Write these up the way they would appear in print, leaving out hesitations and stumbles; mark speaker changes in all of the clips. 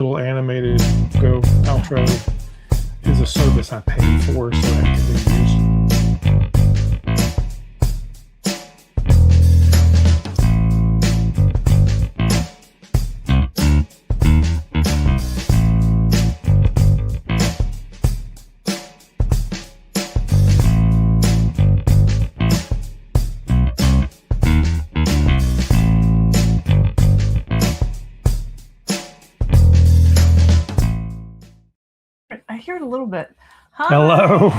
Speaker 1: little animated go outro is a service I pay for, so that can be used.
Speaker 2: I hear it a little bit. Hi.
Speaker 1: Hello.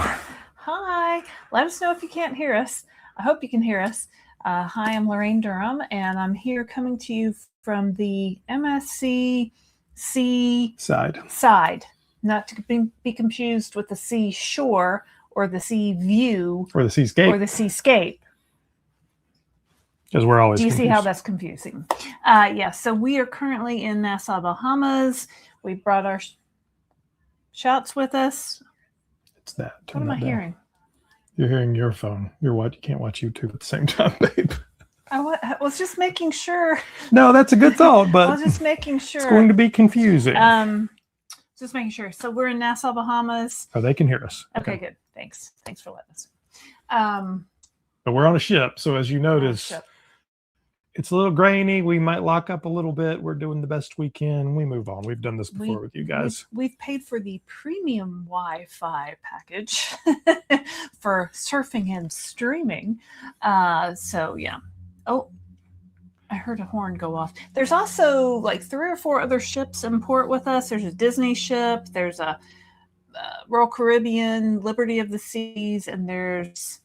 Speaker 2: Hi. Let us know if you can't hear us. I hope you can hear us. Hi, I'm Laraine Durham, and I'm here coming to you from the MSC side, not to be confused with the seashore or the sea view
Speaker 1: Or the seascape.
Speaker 2: or the seascape.
Speaker 1: Because we're always
Speaker 2: Do you
Speaker 1: confused.
Speaker 2: see how that's confusing? Yeah, so we are currently in Nassau, Bahamas. We brought our shots with us.
Speaker 1: It's that.
Speaker 2: What am I hearing?
Speaker 1: You're hearing your phone. You can't watch YouTube at the same time, babe.
Speaker 2: I was just making sure.
Speaker 1: No, that's a good thought, but
Speaker 2: I was just making sure.
Speaker 1: It's going to be confusing.
Speaker 2: Just making sure. So we're in Nassau, Bahamas.
Speaker 1: Oh, they can hear us.
Speaker 2: Okay, good. Thanks for letting us.
Speaker 1: But we're on a ship, so as you notice, it's a little grainy. We might lock up a little bit. We're doing the best we can. We move on. We've done this before with you guys.
Speaker 2: We've paid for the premium Wi-Fi package for surfing and streaming. So yeah. Oh, I heard a horn go off. There's also like 3 or 4 other ships in port with us. There's a Disney ship. There's a Royal Caribbean, Liberty of the Seas, and there's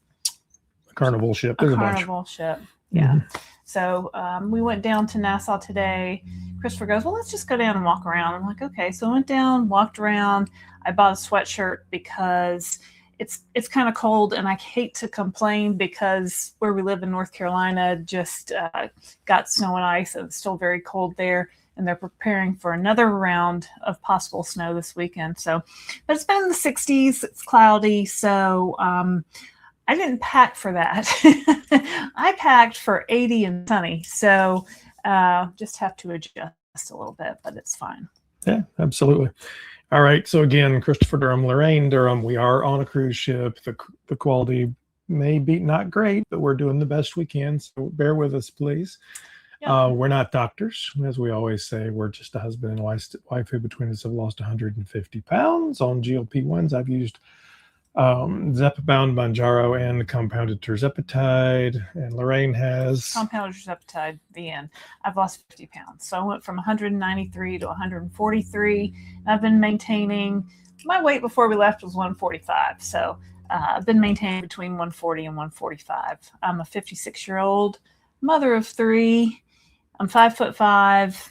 Speaker 1: a Carnival ship. There's a
Speaker 2: Carnival ship. Yeah. Mm-hmm. So we went down to Nassau today. Christopher goes, well, let's just go down and walk around. I'm like, okay. So I went down, walked around. I bought a sweatshirt because it's kind of cold, and I hate to complain because where we live in North Carolina just got snow and ice, and it's still very cold there, and they're preparing for another round of possible snow this weekend. So, but it's been in the 60s. It's cloudy, so I didn't pack for that. I packed for 80 and sunny. So just have to adjust a little bit, but it's fine.
Speaker 1: Yeah, absolutely. All right. So again, Christopher Durham, Laraine Durham, we are on a cruise ship. The quality may be not great, but we're doing the best we can. So bear with us, please. Yep. We're not doctors. As we always say, we're just a husband and wife who between us have lost 150 pounds on GLP-1s. I've used Zepbound, Mounjaro, and compounded tirzepatide, and Laraine has
Speaker 2: compounded tirzepatide. The end. I've lost 50 pounds, so I went from 193 to 143. I've been maintaining my weight before we left was 145, so I've been maintaining between 140 and 145. I'm a 56-year-old mother of 3. I'm 5'5",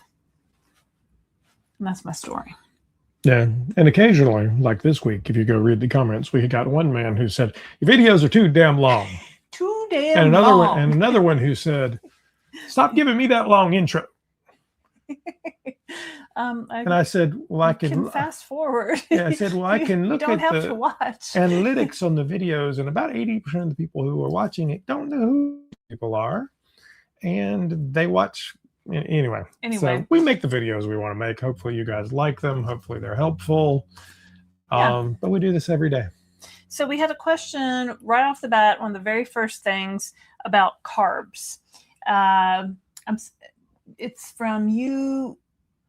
Speaker 2: and that's my story.
Speaker 1: Yeah, and occasionally, like this week, if you go read the comments, we got one man who said, your videos are too damn long.
Speaker 2: Too damn long.
Speaker 1: And another one who said, stop giving me that long intro. And I said, well, I can
Speaker 2: fast forward.
Speaker 1: Yeah, I said, well, I can look at the
Speaker 2: watch
Speaker 1: analytics on the videos, and about 80% of the people who are watching it don't know who people are, and they watch. Anyway, so we make the videos we want to make. Hopefully you guys like them. Hopefully they're helpful. Yeah. But we do this every day.
Speaker 2: So we had a question right off the bat, one of the very first things about carbs. It's from you.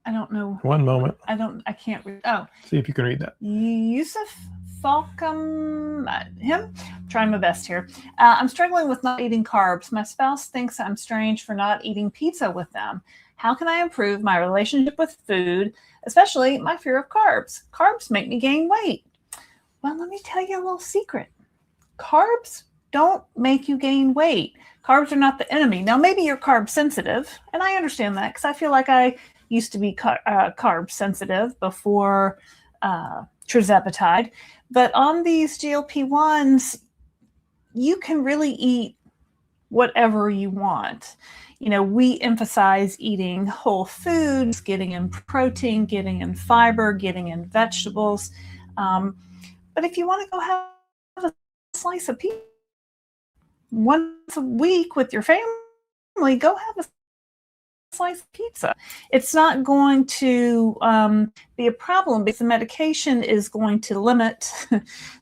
Speaker 2: I don't know.
Speaker 1: One moment.
Speaker 2: I can't read. Oh.
Speaker 1: See if you can read that.
Speaker 2: Yusuf Falcom, him? I'm trying my best here. I'm struggling with not eating carbs. My spouse thinks I'm strange for not eating pizza with them. How can I improve my relationship with food, especially my fear of carbs? Carbs make me gain weight. Well, let me tell you a little secret. Carbs don't make you gain weight. Carbs are not the enemy. Now, maybe you're carb sensitive, and I understand that because I feel like I used to be carb sensitive before tirzepatide. But on these GLP-1s, you can really eat whatever you want. You know, we emphasize eating whole foods, getting in protein, getting in fiber, getting in vegetables. But if you want to go have a slice of pizza once a week with your family, go have a slice of pizza. It's not going to be a problem because the medication is going to limit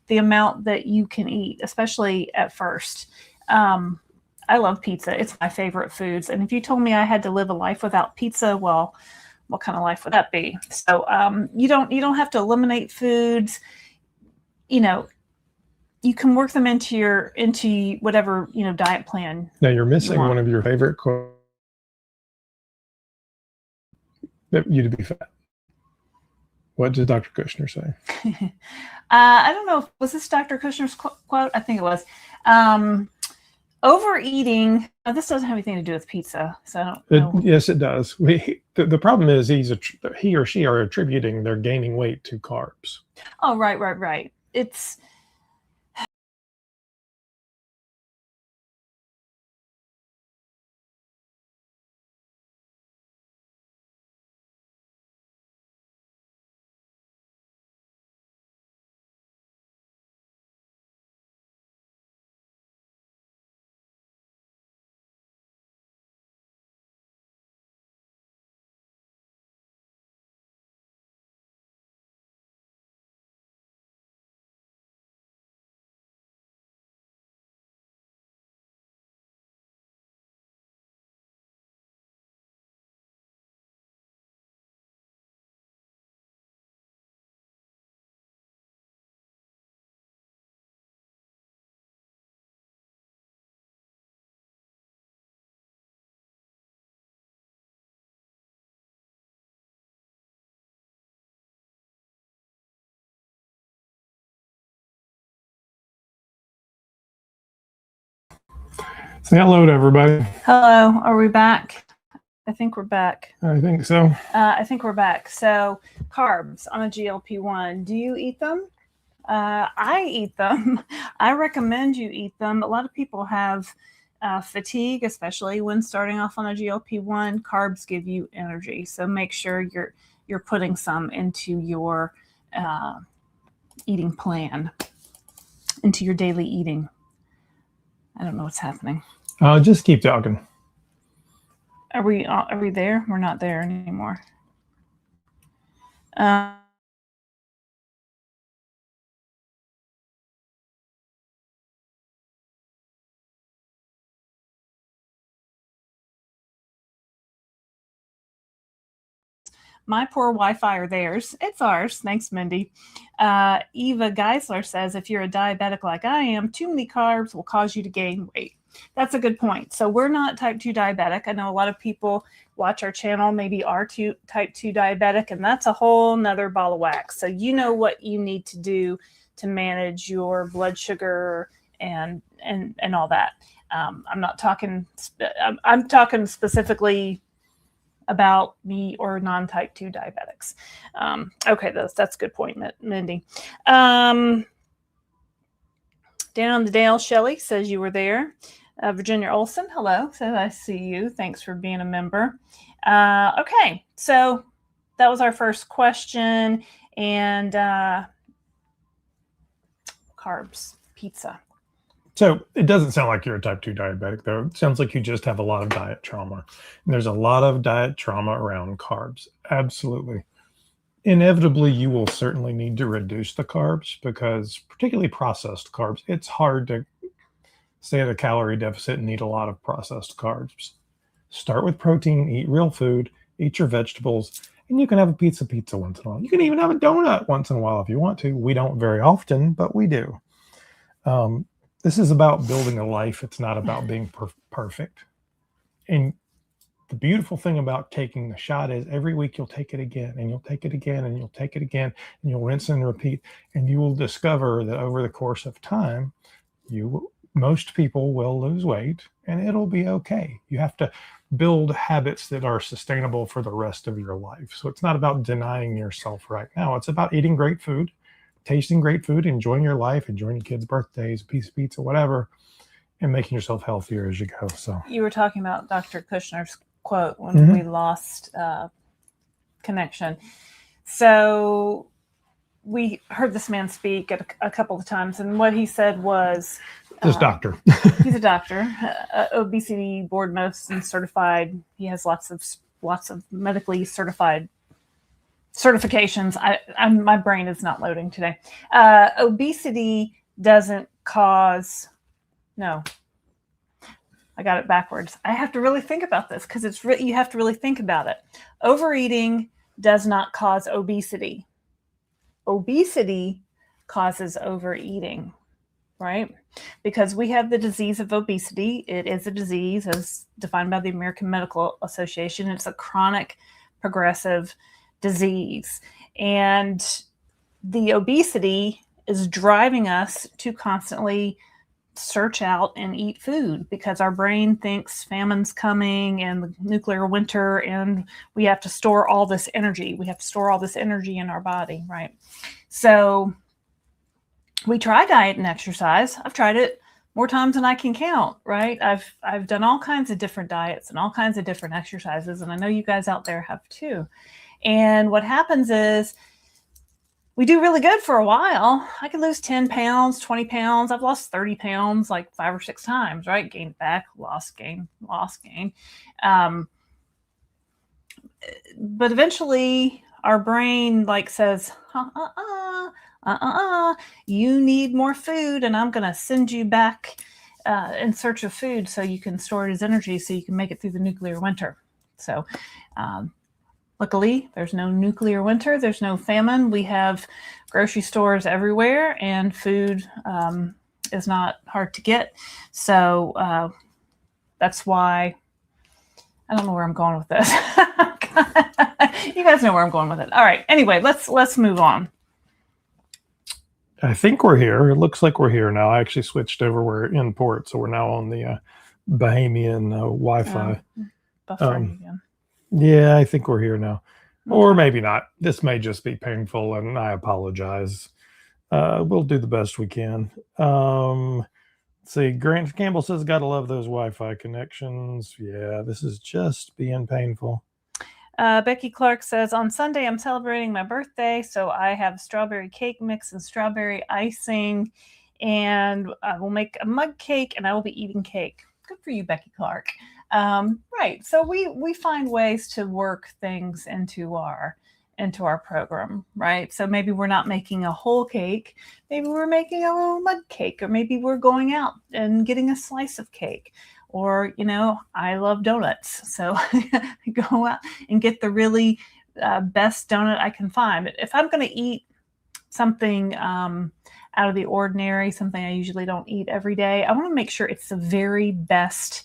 Speaker 2: the amount that you can eat, especially at first. I love pizza. It's my favorite foods. And if you told me I had to live a life without pizza, well, what kind of life would that be? So you don't have to eliminate foods. You know, you can work them into whatever, diet plan.
Speaker 1: Now you're missing one of your favorite quotes. That you to be fat. What did Dr. Kushner say?
Speaker 2: I don't know. Was this Dr. Kushner's quote? I think it was. Overeating. This doesn't have anything to do with pizza, so I don't know.
Speaker 1: Yes, it does. The problem is he or she are attributing their gaining weight to carbs.
Speaker 2: Oh, right. It's.
Speaker 1: Say hello to everybody.
Speaker 2: Hello. Are we back? I think we're back.
Speaker 1: I think so.
Speaker 2: I think we're back. So carbs on a GLP-1. Do you eat them? I eat them. I recommend you eat them. A lot of people have fatigue, especially when starting off on a GLP-1. Carbs give you energy, so make sure you're putting some into your eating plan, into your daily eating. I don't know what's happening.
Speaker 1: Just keep talking.
Speaker 2: Are we there? We're not there anymore. My poor Wi-Fi or theirs. It's ours. Thanks, Mindy. Eva Geisler says, if you're a diabetic like I am, too many carbs will cause you to gain weight. That's a good point. So we're not type 2 diabetic. I know a lot of people watch our channel, maybe are type 2 diabetic, and that's a whole nother ball of wax. So you know what you need to do to manage your blood sugar and all that. I'm talking specifically about me or non-type 2 diabetics. Okay, that's a good point, Mindy. Down the Dale, Shelley says you were there. Virginia Olson, hello. Says I see you. Thanks for being a member. Okay, so that was our first question. And carbs, pizza.
Speaker 1: So it doesn't sound like you're a type 2 diabetic, though. It sounds like you just have a lot of diet trauma. And there's a lot of diet trauma around carbs. Absolutely. Inevitably, you will certainly need to reduce the carbs because particularly processed carbs, it's hard to stay at a calorie deficit and eat a lot of processed carbs. Start with protein, eat real food, eat your vegetables, and you can have a pizza once in a while. You can even have a donut once in a while if you want to. We don't very often, but we do. This is about building a life. It's not about being perfect. And the beautiful thing about taking the shot is every week you'll take it again, and you'll take it again, and you'll take it again, and you'll rinse and repeat. And you will discover that over the course of time, most people will lose weight, and it'll be okay. You have to build habits that are sustainable for the rest of your life. So it's not about denying yourself right now. It's about eating great food, tasting great food, enjoying your life, enjoying your kids' birthdays, a piece of pizza, whatever, and making yourself healthier as you go. So
Speaker 2: you were talking about Dr. Kushner's quote when we lost connection. So we heard this man speak a couple of times, and what he said was,
Speaker 1: this doctor.
Speaker 2: He's a doctor, obesity board medicine certified. He has lots of medically certified certifications. My brain is not loading today. Obesity doesn't cause. No, I got it backwards. I have to really think about this because you have to really think about it. Overeating does not cause obesity. Obesity causes overeating, right? Because we have the disease of obesity. It is a disease as defined by the American Medical Association. It's a chronic progressive disease. And the obesity is driving us to constantly search out and eat food because our brain thinks famine's coming and the nuclear winter, and we have to store all this energy. We have to store all this energy in our body, right? So we try diet and exercise. I've tried it more times than I can count, right? I've done all kinds of different diets and all kinds of different exercises, and I know you guys out there have too. And what happens is we do really good for a while. I could lose 10 pounds, 20 pounds. I've lost 30 pounds like 5 or 6 times, right? Gained it back, lost, gain, lost, gain. But eventually our brain like says, you need more food, and I'm going to send you back in search of food so you can store it as energy so you can make it through the nuclear winter. So luckily, there's no nuclear winter. There's no famine. We have grocery stores everywhere, and food is not hard to get. So that's why I don't know where I'm going with this. You guys know where I'm going with it. All right. Anyway, let's move on.
Speaker 1: I think we're here. It looks like we're here now. I actually switched over. We're in port, so we're now on the Bahamian Wi-Fi.
Speaker 2: Buffering again.
Speaker 1: Yeah, I think we're here now. Okay. Or maybe not. This may just be painful, and I apologize. We'll do the best we can. Let's see. Grant Campbell says, gotta love those Wi-Fi connections. Yeah, this is just being painful.
Speaker 2: Becky Clark says, on Sunday, I'm celebrating my birthday, so I have strawberry cake mix and strawberry icing, and I will make a mug cake, and I will be eating cake. Good for you, Becky Clark. Right. So we find ways to work things into our program, right? So maybe we're not making a whole cake. Maybe we're making a little mug cake, or maybe we're going out and getting a slice of cake. Or, I love donuts. So go out and get the really best donut I can find. But if I'm going to eat something out of the ordinary, something I usually don't eat every day, I want to make sure it's the very best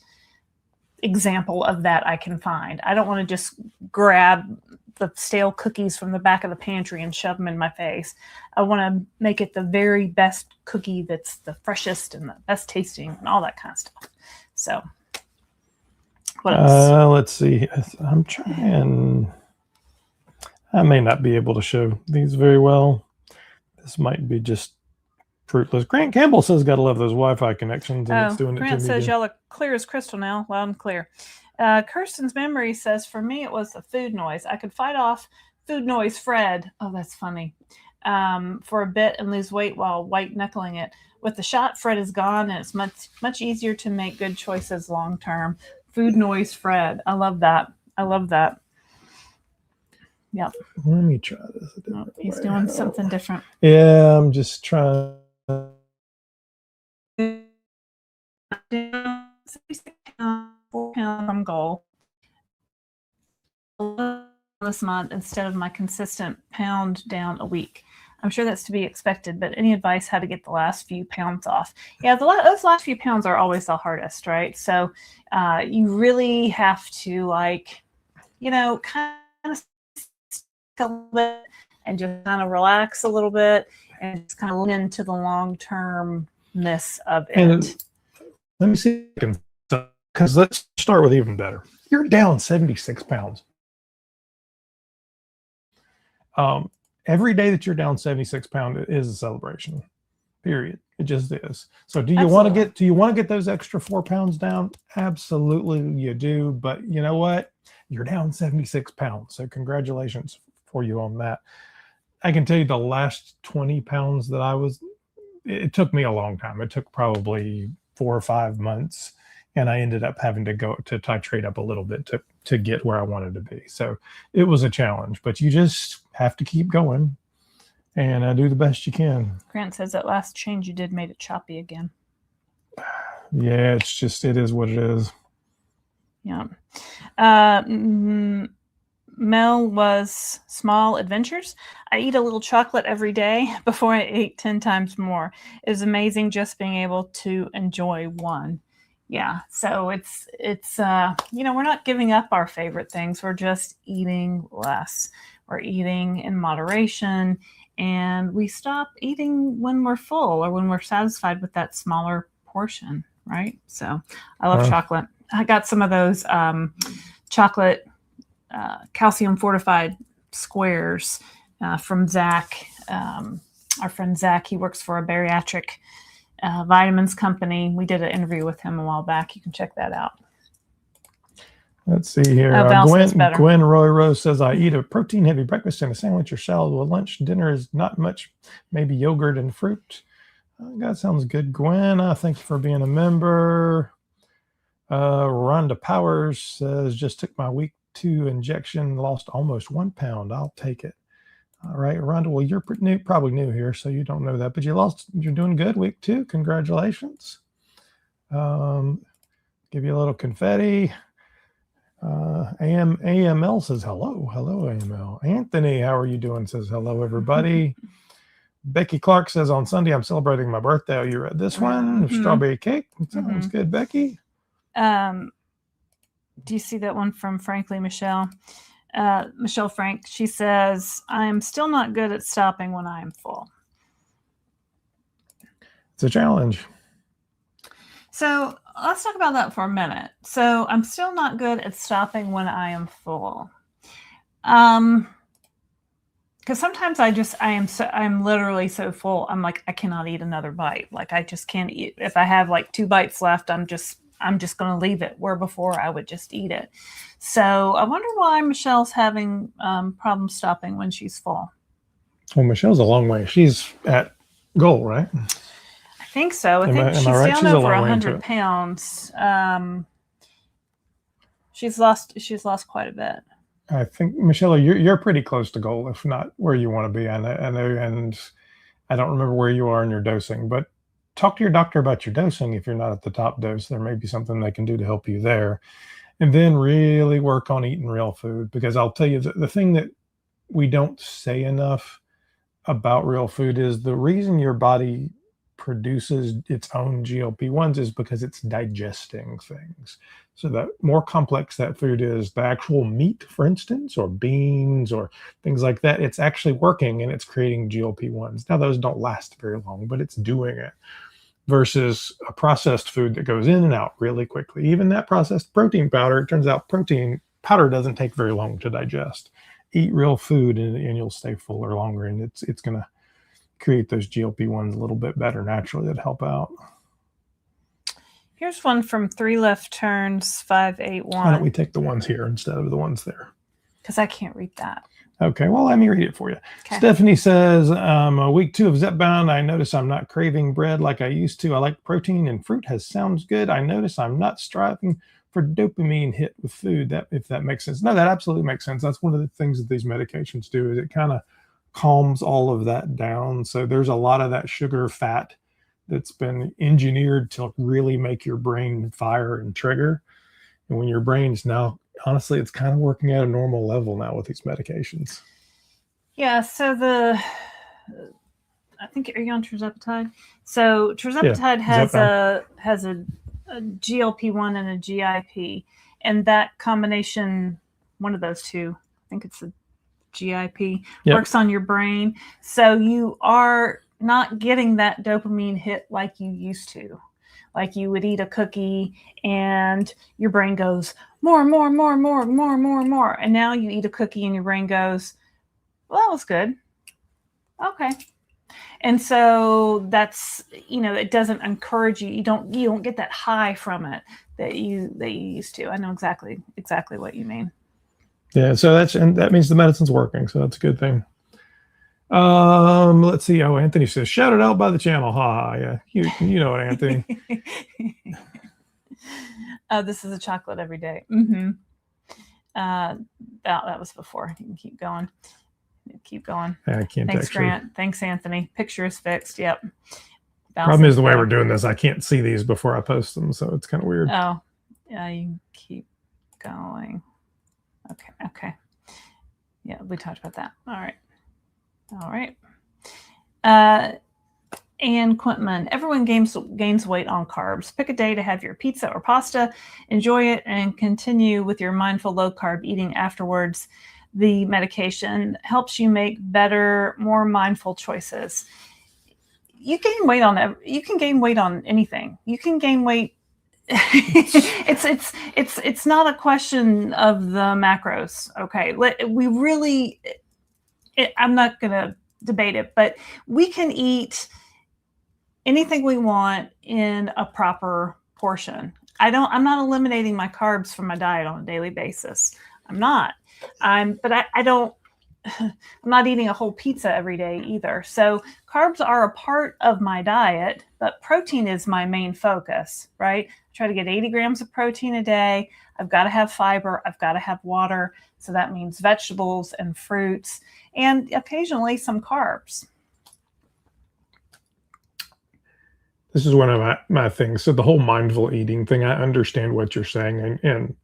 Speaker 2: example of that I can find. I don't want to just grab the stale cookies from the back of the pantry and shove them in my face. I want to make it the very best cookie that's the freshest and the best tasting and all that kind of stuff. So what else?
Speaker 1: Let's see. I'm trying. I may not be able to show these very well. This might be just fruitless. Grant Campbell says, gotta love those Wi-Fi connections. And it's doing it
Speaker 2: Grant
Speaker 1: to me
Speaker 2: says,
Speaker 1: again.
Speaker 2: y'all are clear as crystal now, loud and clear. Kirsten's memory says, for me, it was the food noise. I could fight off food noise Fred. Oh, that's funny. For a bit and lose weight while white knuckling it. With the shot, Fred is gone, and it's much easier to make good choices long term. Food noise Fred. I love that. I love that. Yep.
Speaker 1: Let me try this.
Speaker 2: Oh, he's doing something different.
Speaker 1: Yeah, I'm just trying.
Speaker 2: 4 pounds from goal this month instead of my consistent pound down a week. I'm sure that's to be expected, but any advice how to get the last few pounds off? Yeah, those last few pounds are always the hardest, right? So you really have to kind of a little bit and just kind of relax a little bit and just kind of lean into the long-termness of it.
Speaker 1: And let me see, because let's start with even better. You're down 76 pounds. Every day that you're down 76 pounds is a celebration, period. It just is. So do you want to get those extra 4 pounds down? Absolutely you do. But you know what? You're down 76 pounds. So congratulations for you on that. I can tell you the last 20 pounds that it took me a long time. It took probably 4 or 5 months. And I ended up having to go to titrate up a little bit to get where I wanted to be. So it was a challenge, but you just have to keep going and do the best you can.
Speaker 2: Grant says that last change you did made it choppy again.
Speaker 1: Yeah, it is what it is.
Speaker 2: Yeah. Mel was small adventures. I eat a little chocolate every day before I ate 10 times more. It was amazing just being able to enjoy one. Yeah. So it's we're not giving up our favorite things. We're just eating less. We're eating in moderation, and we stop eating when we're full or when we're satisfied with that smaller portion. Right. So I love chocolate. I got some of those chocolate calcium fortified squares from Zach, our friend Zach. He works for a bariatric vitamins company. We did an interview with him a while back. You can check that out.
Speaker 1: Let's see here. Gwen Roy Rose says, I eat a protein heavy breakfast and a sandwich or salad with lunch. Dinner is not much, maybe yogurt and fruit. That sounds good, Gwen. Thank you for being a member. Rhonda Powers says, just took my week 2 injection, lost almost 1 pound. I'll take it. All right, Rhonda. Well, you're probably new here, so you don't know that, but you're doing good. Week 2. Congratulations. Give you a little confetti. AML says hello. Hello, AML. Anthony, how are you doing? Says hello, everybody. Becky Clark says, on Sunday, I'm celebrating my birthday. Oh, you read this one? Strawberry cake. Sounds good, Becky.
Speaker 2: Do you see that one from Frankly Michelle? Michelle Frank, she says, I am still not good at stopping when I am full.
Speaker 1: It's a challenge.
Speaker 2: So let's talk about that for a minute. So I'm still not good at stopping when I am full. Because sometimes I'm literally so full. I'm like, I cannot eat another bite. Like I just can't eat. If I have like 2 bites left, I'm just going to leave it, where before I would just eat it. So I wonder why Michelle's having problems stopping when she's full.
Speaker 1: Well, Michelle's a long way. She's at goal, right?
Speaker 2: I think so. I think she's right? down over 100 pounds. She's lost quite a bit.
Speaker 1: I think, Michelle, you're pretty close to goal, if not where you want to be. I know, and I don't remember where you are in your dosing, but talk to your doctor about your dosing. If you're not at the top dose, there may be something they can do to help you there. And then really work on eating real food, because I'll tell you, the thing that we don't say enough about real food is the reason your body produces its own GLP-1s is because it's digesting things. So the more complex that food is, the actual meat, for instance, or beans or things like that, it's actually working and it's creating GLP-1s. Now, those don't last very long, but it's doing it. Versus a processed food that goes in and out really quickly. Even that processed protein powder, it turns out protein powder doesn't take very long to digest. Eat real food and you'll stay fuller longer, and it's going to create those GLP-1s a little bit better naturally that help out.
Speaker 2: Here's one from 3 Left Turns 581.
Speaker 1: Why don't we take the ones here instead of the ones there?
Speaker 2: Because I can't read that.
Speaker 1: Okay, well, let me read it for you. Okay. Stephanie says, week 2 of Zepbound, I notice I'm not craving bread like I used to. I like protein, and fruit sounds good. I notice I'm not striving for dopamine hit with food, if that makes sense. No, that absolutely makes sense. That's one of the things that these medications do, is it kind of calms all of that down. So there's a lot of that sugar fat that's been engineered to really make your brain fire and trigger. And when your brain's now, honestly, it's kind of working at a normal level now with these medications.
Speaker 2: Yeah. So I think, are you on tirzepatide? So tirzepatide has a GLP-1 and a GIP, and that combination, one of those two, I think it's a GIP, works on your brain. So you are not getting that dopamine hit like you used to. Like you would eat a cookie and your brain goes, more. And now you eat a cookie and your brain goes, well, that was good. Okay. And so that's, it doesn't encourage you. You don't get that high from it that you used to. I know exactly what you mean.
Speaker 1: Yeah. So that means the medicine's working. So that's a good thing. Let's see. Oh, Anthony says, shout it out by the channel. Ha, yeah. You know it, Anthony.
Speaker 2: This is a chocolate every day. That was before. You can keep going. Keep going.
Speaker 1: I can't.
Speaker 2: Thanks,
Speaker 1: actually.
Speaker 2: Grant. Thanks, Anthony. Picture is fixed. Yep.
Speaker 1: Problem is the way we're doing this, I can't see these before I post them, so it's kind of weird.
Speaker 2: Oh, yeah. You can keep going. Okay. Okay. Yeah, we talked about that. All right. All right. And Quintman, everyone gains weight on carbs. Pick a day to have your pizza or pasta, enjoy it, and continue with your mindful low-carb eating afterwards. The medication helps you make better, more mindful choices. You gain weight on you can gain weight on anything. You can gain weight. It's not a question of the macros. Okay, we really. I'm not gonna debate it, but we can eat anything we want in a proper portion. I'm not eliminating my carbs from my diet on a daily basis. I'm not. But I don't. I'm not eating a whole pizza every day either. So carbs are a part of my diet, but protein is my main focus, right? I try to get 80 grams of protein a day. I've got to have fiber. I've got to have water. So that means vegetables and fruits and occasionally some carbs.
Speaker 1: This is one of my things. So the whole mindful eating thing, I understand what you're saying, and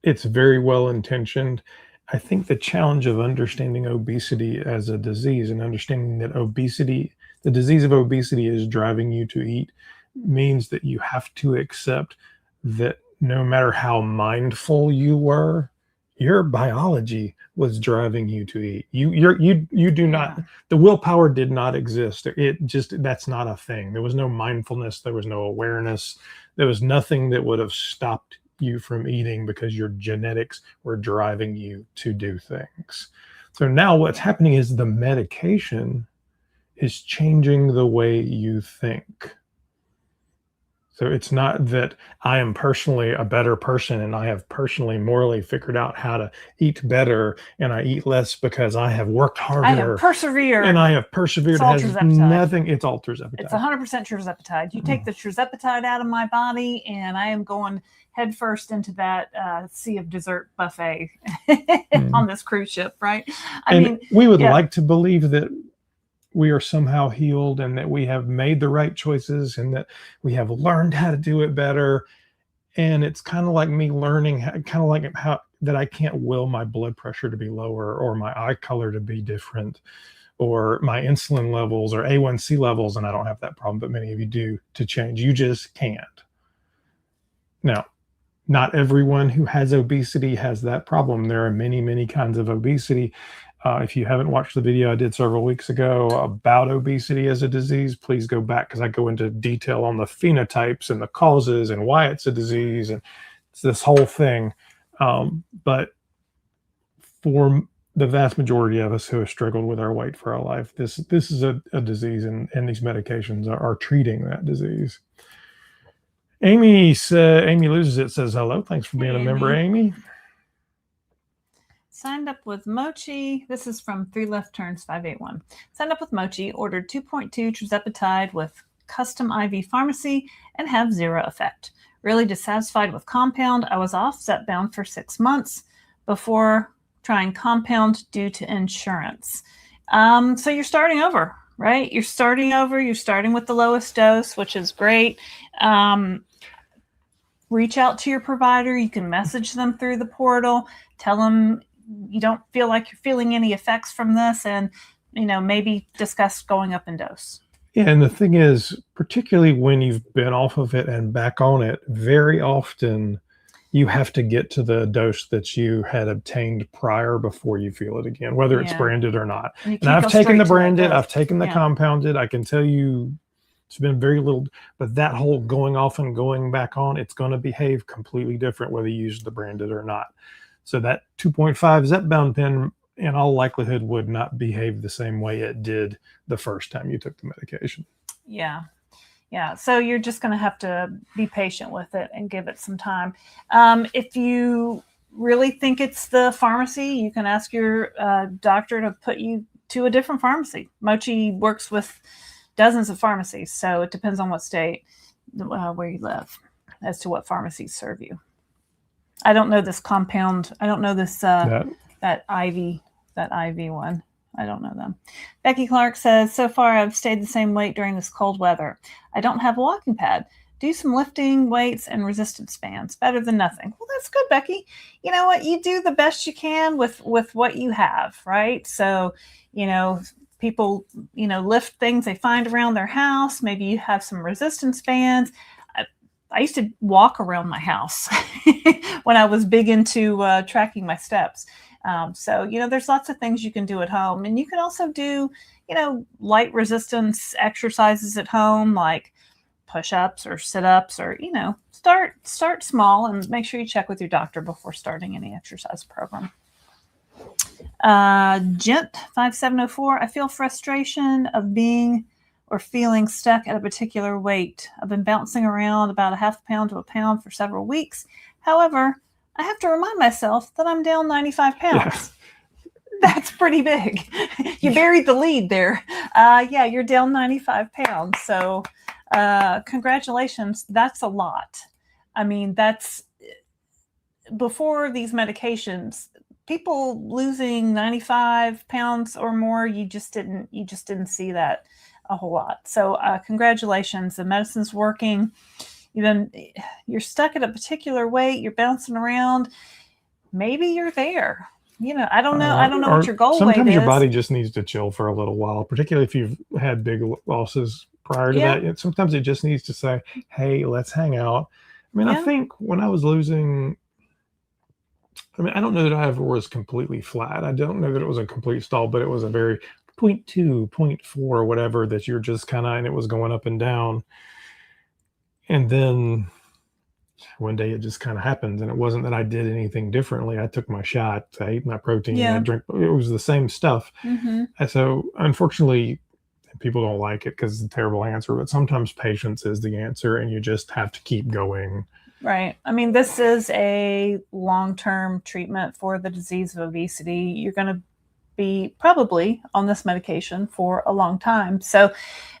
Speaker 1: it's very well intentioned. I think the challenge of understanding obesity as a disease and understanding that the disease of obesity is driving you to eat, means that you have to accept that no matter how mindful you were, your biology was driving you to eat. You do not, the willpower did not exist. That's not a thing. There was no mindfulness. There was no awareness. There was nothing that would have stopped you from eating because your genetics were driving you to do things. So now what's happening is the medication is changing the way you think. So it's not that I am personally a better person and I have personally morally figured out how to eat better and I eat less because I have worked harder.
Speaker 2: I have persevered.
Speaker 1: And I have persevered. It has nothing. It's all tirzepatide.
Speaker 2: It's 100% tirzepatide. You take the tirzepatide out of my body and I am going headfirst into that sea of dessert buffet on this cruise ship, right? I mean,
Speaker 1: we would like to believe that we are somehow healed and that we have made the right choices and that we have learned how to do it better. And it's kind of like me learning, how that I can't will my blood pressure to be lower or my eye color to be different or my insulin levels or A1C levels. And I don't have that problem, but many of you do, to change. You just can't. Now, not everyone who has obesity has that problem. There are many, many kinds of obesity. If you haven't watched the video I did several weeks ago about obesity as a disease, please go back because I go into detail on the phenotypes and the causes and why it's a disease and it's this whole thing. But for the vast majority of us who have struggled with our weight for our life, this is a disease, and these medications are treating that disease. Amy Loses It says hello. Thanks for being a member, Amy.
Speaker 2: Signed up with Mochi. This is from 3 Left Turns 581. Signed up with Mochi, ordered 2.2 tirzepatide with custom IV pharmacy and have zero effect. Really dissatisfied with compound. I was off Zepbound for 6 months before trying compound due to insurance. So you're starting over, right? You're starting over. You're starting with the lowest dose, which is great. Reach out to your provider. You can message them through the portal. Tell them you don't feel like you're feeling any effects from this, and maybe discuss going up in dose.
Speaker 1: Yeah, and the thing is, particularly when you've been off of it and back on it, very often you have to get to the dose that you had obtained prior before you feel it again, whether it's branded or not. And I've taken the branded, I've taken the compounded. I can tell you it's been very little, but that whole going off and going back on, it's going to behave completely different whether you use the branded or not. So that 2.5 Zepbound pen in all likelihood would not behave the same way it did the first time you took the medication.
Speaker 2: Yeah. Yeah. So you're just going to have to be patient with it and give it some time. If you really think it's the pharmacy, you can ask your doctor to put you to a different pharmacy. Mochi works with dozens of pharmacies, so it depends on what state where you live as to what pharmacies serve you. I don't know this compound. I don't know this that IV one. I don't know them. Becky Clark says, so far I've stayed the same weight during this cold weather. I don't have a walking pad. Do some lifting, weights, and resistance bands. Better than nothing. Well, that's good, Becky. You know what? You do the best you can with what you have, right? So, people, lift things they find around their house. Maybe you have some resistance bands. I used to walk around my house when I was big into tracking my steps. So, there's lots of things you can do at home. And you can also do, light resistance exercises at home, like push-ups or sit-ups, or, start small and make sure you check with your doctor before starting any exercise program. Gent 5704, I feel frustration of being or feeling stuck at a particular weight. I've been bouncing around about a half pound to a pound for several weeks. However, I have to remind myself that I'm down 95 pounds. Yeah. That's pretty big. You buried the lead there. Yeah, you're down 95 pounds. So congratulations. That's a lot. I mean, that's before these medications, people losing 95 pounds or more, you just didn't see that a whole lot. So congratulations. The medicine's working. You're stuck at a particular weight. You're bouncing around. Maybe you're there. I don't know. I don't know what your goal weight is.
Speaker 1: Sometimes your body just needs to chill for a little while, particularly if you've had big losses prior to that. Sometimes it just needs to say, hey, let's hang out. I mean, I think when I was losing, I don't know that I ever was completely flat. I don't know that it was a complete stall, but it was a very 0.2, 0.4, whatever, that you're just kind of, and it was going up and down. And then one day it just kind of happened, and it wasn't that I did anything differently. I took my shot, I ate my protein, I drank, it was the same stuff. Mm-hmm. And so unfortunately, people don't like it because it's a terrible answer, but sometimes patience is the answer, and you just have to keep going.
Speaker 2: Right. I mean, this is a long-term treatment for the disease of obesity. You're going to be probably on this medication for a long time. So,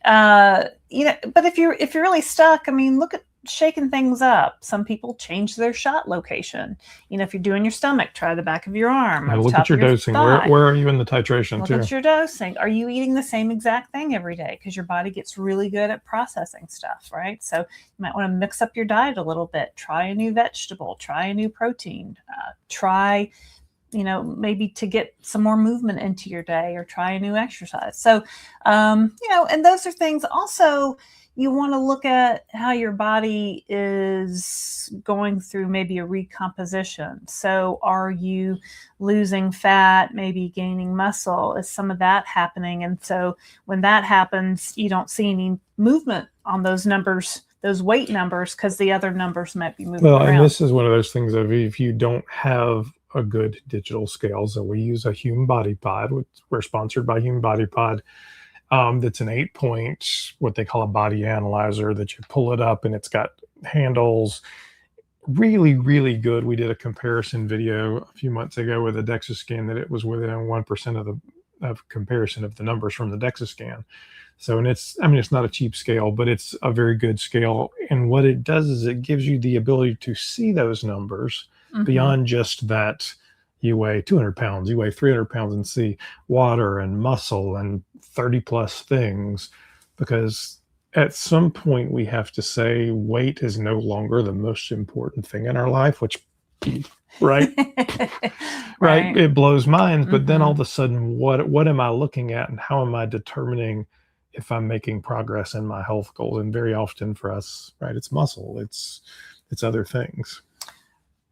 Speaker 2: but if you're really stuck, I mean, look at shaking things up. Some people change their shot location. If you're doing your stomach, try the back of your arm.
Speaker 1: Look at your dosing. Where are you in the titration
Speaker 2: look at your dosing. Are you eating the same exact thing every day? Because your body gets really good at processing stuff, right? So you might want to mix up your diet a little bit. Try a new vegetable. Try a new protein. Try maybe to get some more movement into your day, or try a new exercise. So, and those are things also you want to look at how your body is going through maybe a recomposition. So are you losing fat, maybe gaining muscle? Is some of that happening? And so when that happens, you don't see any movement on those numbers, those weight numbers, because the other numbers might be moving around.
Speaker 1: And this is one of those things of, if you don't have a good digital scale, so we use a Human Body Pod, which we're sponsored by Human Body Pod. That's an 8-point, what they call a body analyzer, that you pull it up and it's got handles. Really, really good. We did a comparison video a few months ago with a DEXA scan that it was within 1% of comparison of the numbers from the DEXA scan. So, and it's not a cheap scale, but it's a very good scale. And what it does is it gives you the ability to see those numbers beyond just that. You weigh 200 pounds, you weigh 300 pounds, and see water and muscle and 30 plus things, because at some point we have to say weight is no longer the most important thing in our life, which, right? Right. It blows minds. But then all of a sudden, what am I looking at, and how am I determining if I'm making progress in my health goals? And very often for us, right, it's muscle, it's other things.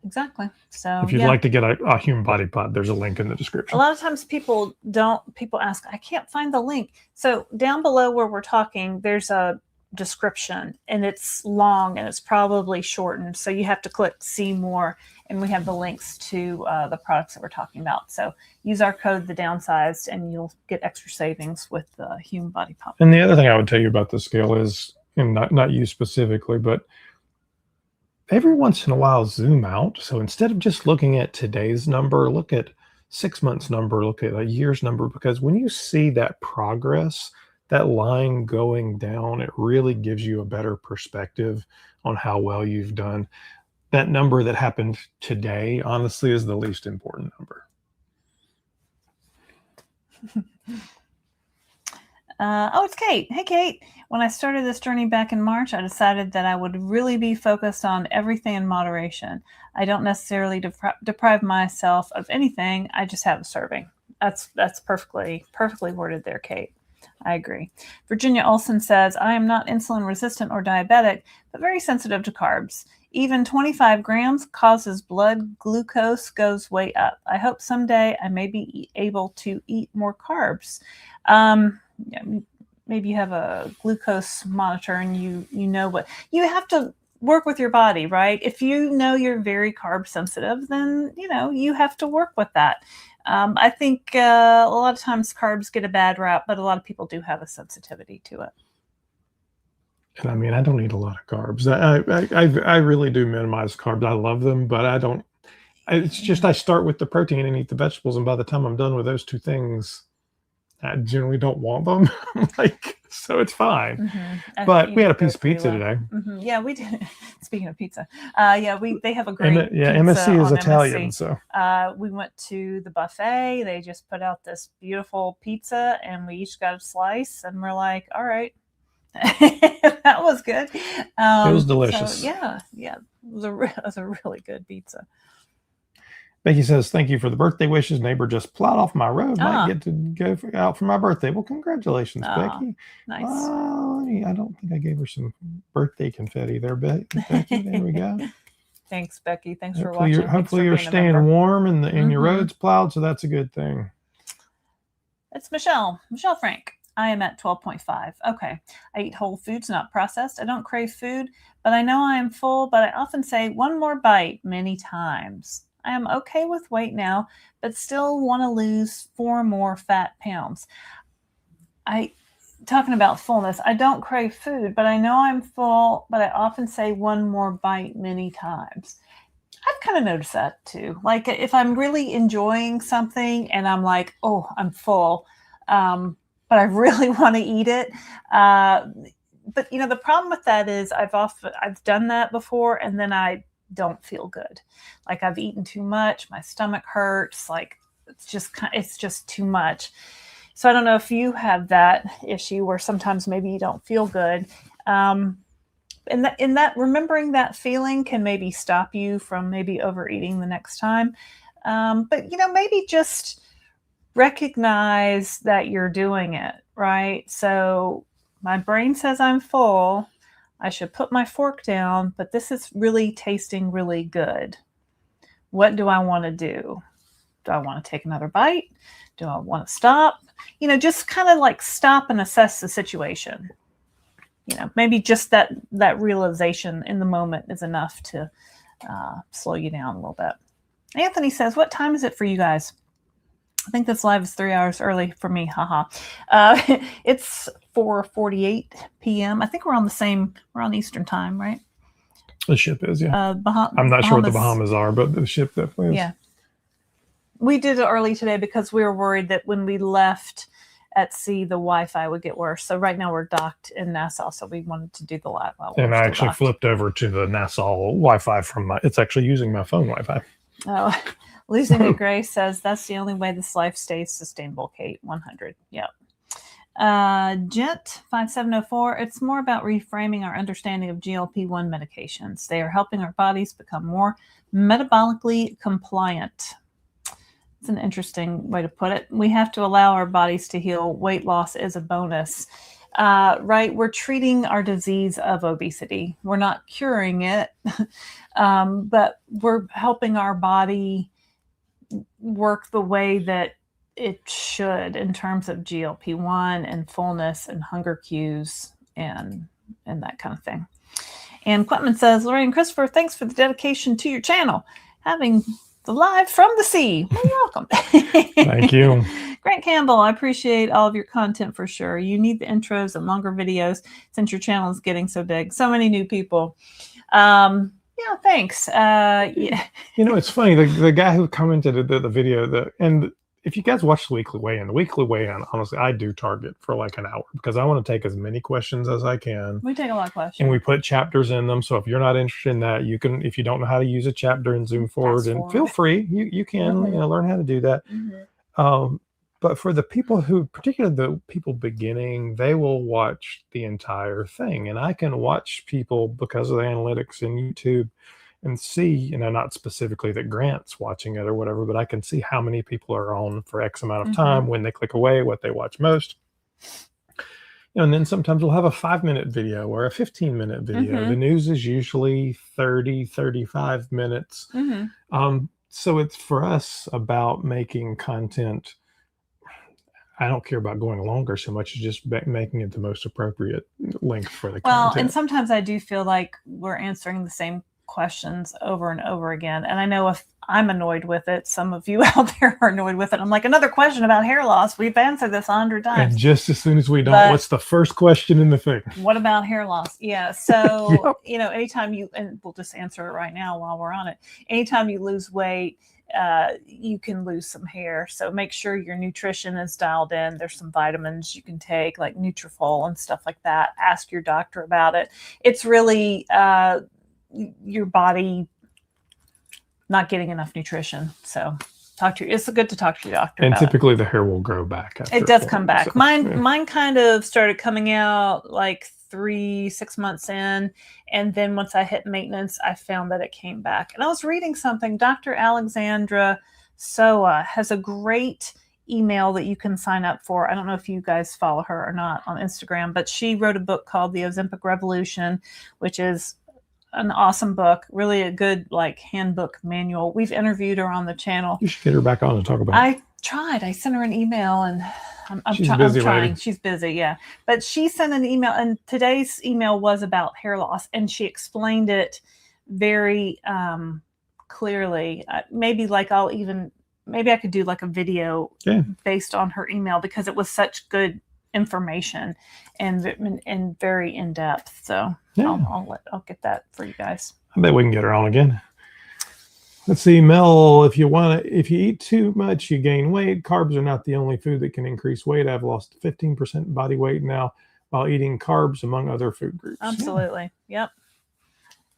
Speaker 2: Exactly. So
Speaker 1: if you'd like to get a Human Body Pod, there's a link in the description.
Speaker 2: A lot of times people ask, I can't find the link. So down below where we're talking, there's a description, and it's long and it's probably shortened. So you have to click see more, and we have the links to the products that we're talking about. So use our code, the Downsized, and you'll get extra savings with the Human Body Pod.
Speaker 1: And the other thing I would tell you about the scale is, and not you specifically, but every once in a while zoom out. So instead of just looking at today's number, look at 6 months number, look at a year's number, because when you see that progress, that line going down, it really gives you a better perspective on how well you've done. That number that happened today, honestly, is the least important number.
Speaker 2: Oh, it's Kate. Hey, Kate. When I started this journey back in March, I decided that I would really be focused on everything in moderation. I don't necessarily deprive myself of anything. I just have a serving. That's perfectly worded there, Kate. I agree. Virginia Olson says, I am not insulin resistant or diabetic, but very sensitive to carbs. Even 25 grams causes blood glucose goes way up. I hope someday I may be able to eat more carbs. Yeah, maybe you have a glucose monitor and you know what you have to work with your body, right? If you know you're very carb sensitive, then you have to work with that. I think a lot of times carbs get a bad rap, but a lot of people do have a sensitivity to it.
Speaker 1: And I mean, I don't eat a lot of carbs. I really do minimize carbs. I love them, but I don't. It's just I start with the protein and eat the vegetables, and by the time I'm done with those two things, I generally don't want them. So it's fine. Mm-hmm. But we had a piece of pizza today.
Speaker 2: Mm-hmm. Yeah, we did. Speaking of pizza, they have a great pizza
Speaker 1: MSC is
Speaker 2: on
Speaker 1: Italian.
Speaker 2: MSC.
Speaker 1: So
Speaker 2: we went to the buffet. They just put out this beautiful pizza, and we each got a slice, and we're like, all right. That was good. It
Speaker 1: was delicious.
Speaker 2: So, yeah, it was a really good pizza.
Speaker 1: Becky says, thank you for the birthday wishes. Neighbor just plowed off my road. Might get to go out for my birthday. Well, congratulations, Becky.
Speaker 2: Nice.
Speaker 1: I don't think I gave her some birthday confetti there, Becky. There we go.
Speaker 2: Thanks, Becky. Thanks for watching.
Speaker 1: Hopefully you're staying warm and your road's plowed, so that's a good thing.
Speaker 2: It's Michelle Frank. I am at 12.5. Okay. I eat whole foods, not processed. I don't crave food, but I know I am full, but I often say one more bite many times. I am okay with weight now, but still want to lose 4 more fat pounds. Talking about fullness, I don't crave food, but I know I'm full, but I often say one more bite many times. I've kind of noticed that too. Like if I'm really enjoying something and I'm like, oh, I'm full, but I really want to eat it. But the problem with that is I've done that before, and then I don't feel good. Like I've eaten too much, my stomach hurts. Like it's just too much. So I don't know if you have that issue where sometimes maybe you don't feel good. And that remembering that feeling can maybe stop you from maybe overeating the next time. But maybe just recognize that you're doing it, right? So my brain says I'm full. I should put my fork down, but this is really tasting really good. What do I want to do? Do I want to take another bite? Do I want to stop? Just kind of like stop and assess the situation. Maybe just that realization in the moment is enough to slow you down a little bit. Anthony says, what time is it for you guys? I think this live is 3 hours early for me. Haha. It's 4:48 p.m. I think we're on Eastern time, right?
Speaker 1: The ship is, yeah. I'm not sure what the Bahamas are, but the ship definitely is.
Speaker 2: Yeah. We did it early today because we were worried that when we left at sea, the Wi-Fi would get worse. So right now we're docked in Nassau, so we wanted to do the live.
Speaker 1: And I actually flipped over to the Nassau Wi-Fi it's actually using my phone Wi-Fi.
Speaker 2: Oh, Losing a Gray says that's the only way this life stays sustainable, Kate. 100. Yep. Gent 5704. It's more about reframing our understanding of GLP-1 medications. They are helping our bodies become more metabolically compliant. It's an interesting way to put it. We have to allow our bodies to heal. Weight loss is a bonus. Right? We're treating our disease of obesity. We're not curing it, but we're helping our body work the way that it should in terms of GLP-1 and fullness and hunger cues and that kind of thing. And Quentman says, Laraine and Christopher, thanks for the dedication to your channel. Having the live from the sea. Well, you're welcome.
Speaker 1: Thank you.
Speaker 2: Grant Campbell, I appreciate all of your content for sure. You need the intros and longer videos since your channel is getting so big. So many new people. Yeah, thanks. Yeah.
Speaker 1: You know, it's funny. The guy who commented the video, and if you guys watch the weekly weigh-in, honestly, I do target for like an hour because I want to take as many questions as I can.
Speaker 2: We take a lot of questions.
Speaker 1: And we put chapters in them. So if you're not interested in that, you can, if you don't know how to use a chapter in Zoom forward, and feel free, you can learn how to do that. But for the people who, particularly the people beginning, they will watch the entire thing. And I can watch people because of the analytics in YouTube and see, not specifically that Grant's watching it or whatever, but I can see how many people are on for X amount of time, when they click away, what they watch most. And then sometimes we'll have a 5-minute video or a 15-minute video. The news is usually 30, 35 minutes. So it's for us about making content. I don't care about going longer so much as just making it the most appropriate length for the content.
Speaker 2: And sometimes I do feel like we're answering the same questions over and over again. And I know if I'm annoyed with it, some of you out there are annoyed with it. I'm like, another question about hair loss. We've answered this 100 times.
Speaker 1: And just as soon as we don't, what's the first question in the thing?
Speaker 2: What about hair loss? Yeah. So, anytime and we'll just answer it right now while we're on it. Anytime you lose weight, you can lose some hair. So make sure your nutrition is dialed in. There's some vitamins you can take, like Nutrafol and stuff like that. Ask your doctor about it. It's really your body not getting enough nutrition. So it's good to talk to your doctor.
Speaker 1: And typically the hair will grow back.
Speaker 2: It does come back. So, mine kind of started coming out like 3-6 months in. And then once I hit maintenance, I found that it came back. And I was reading something. Dr. Alexandra Soa has a great email that you can sign up for. I don't know if you guys follow her or not on Instagram, but she wrote a book called The Ozempic Revolution, which is an awesome book, really a good handbook manual. We've interviewed her on the channel.
Speaker 1: You should get her back on and talk about it.
Speaker 2: I tried. I sent her an email, and I'm
Speaker 1: busy,
Speaker 2: trying.
Speaker 1: lady.
Speaker 2: She's busy, yeah. But she sent an email, and today's email was about hair loss, and she explained it very clearly. Maybe I could do like a video based on her email because it was such good information and very in depth. So I'll get that for you guys.
Speaker 1: I bet we can get her on again. Let's see, Mel, if you eat too much, you gain weight. Carbs are not the only food that can increase weight. I've lost 15% body weight now while eating carbs among other food groups.
Speaker 2: Absolutely. Yep.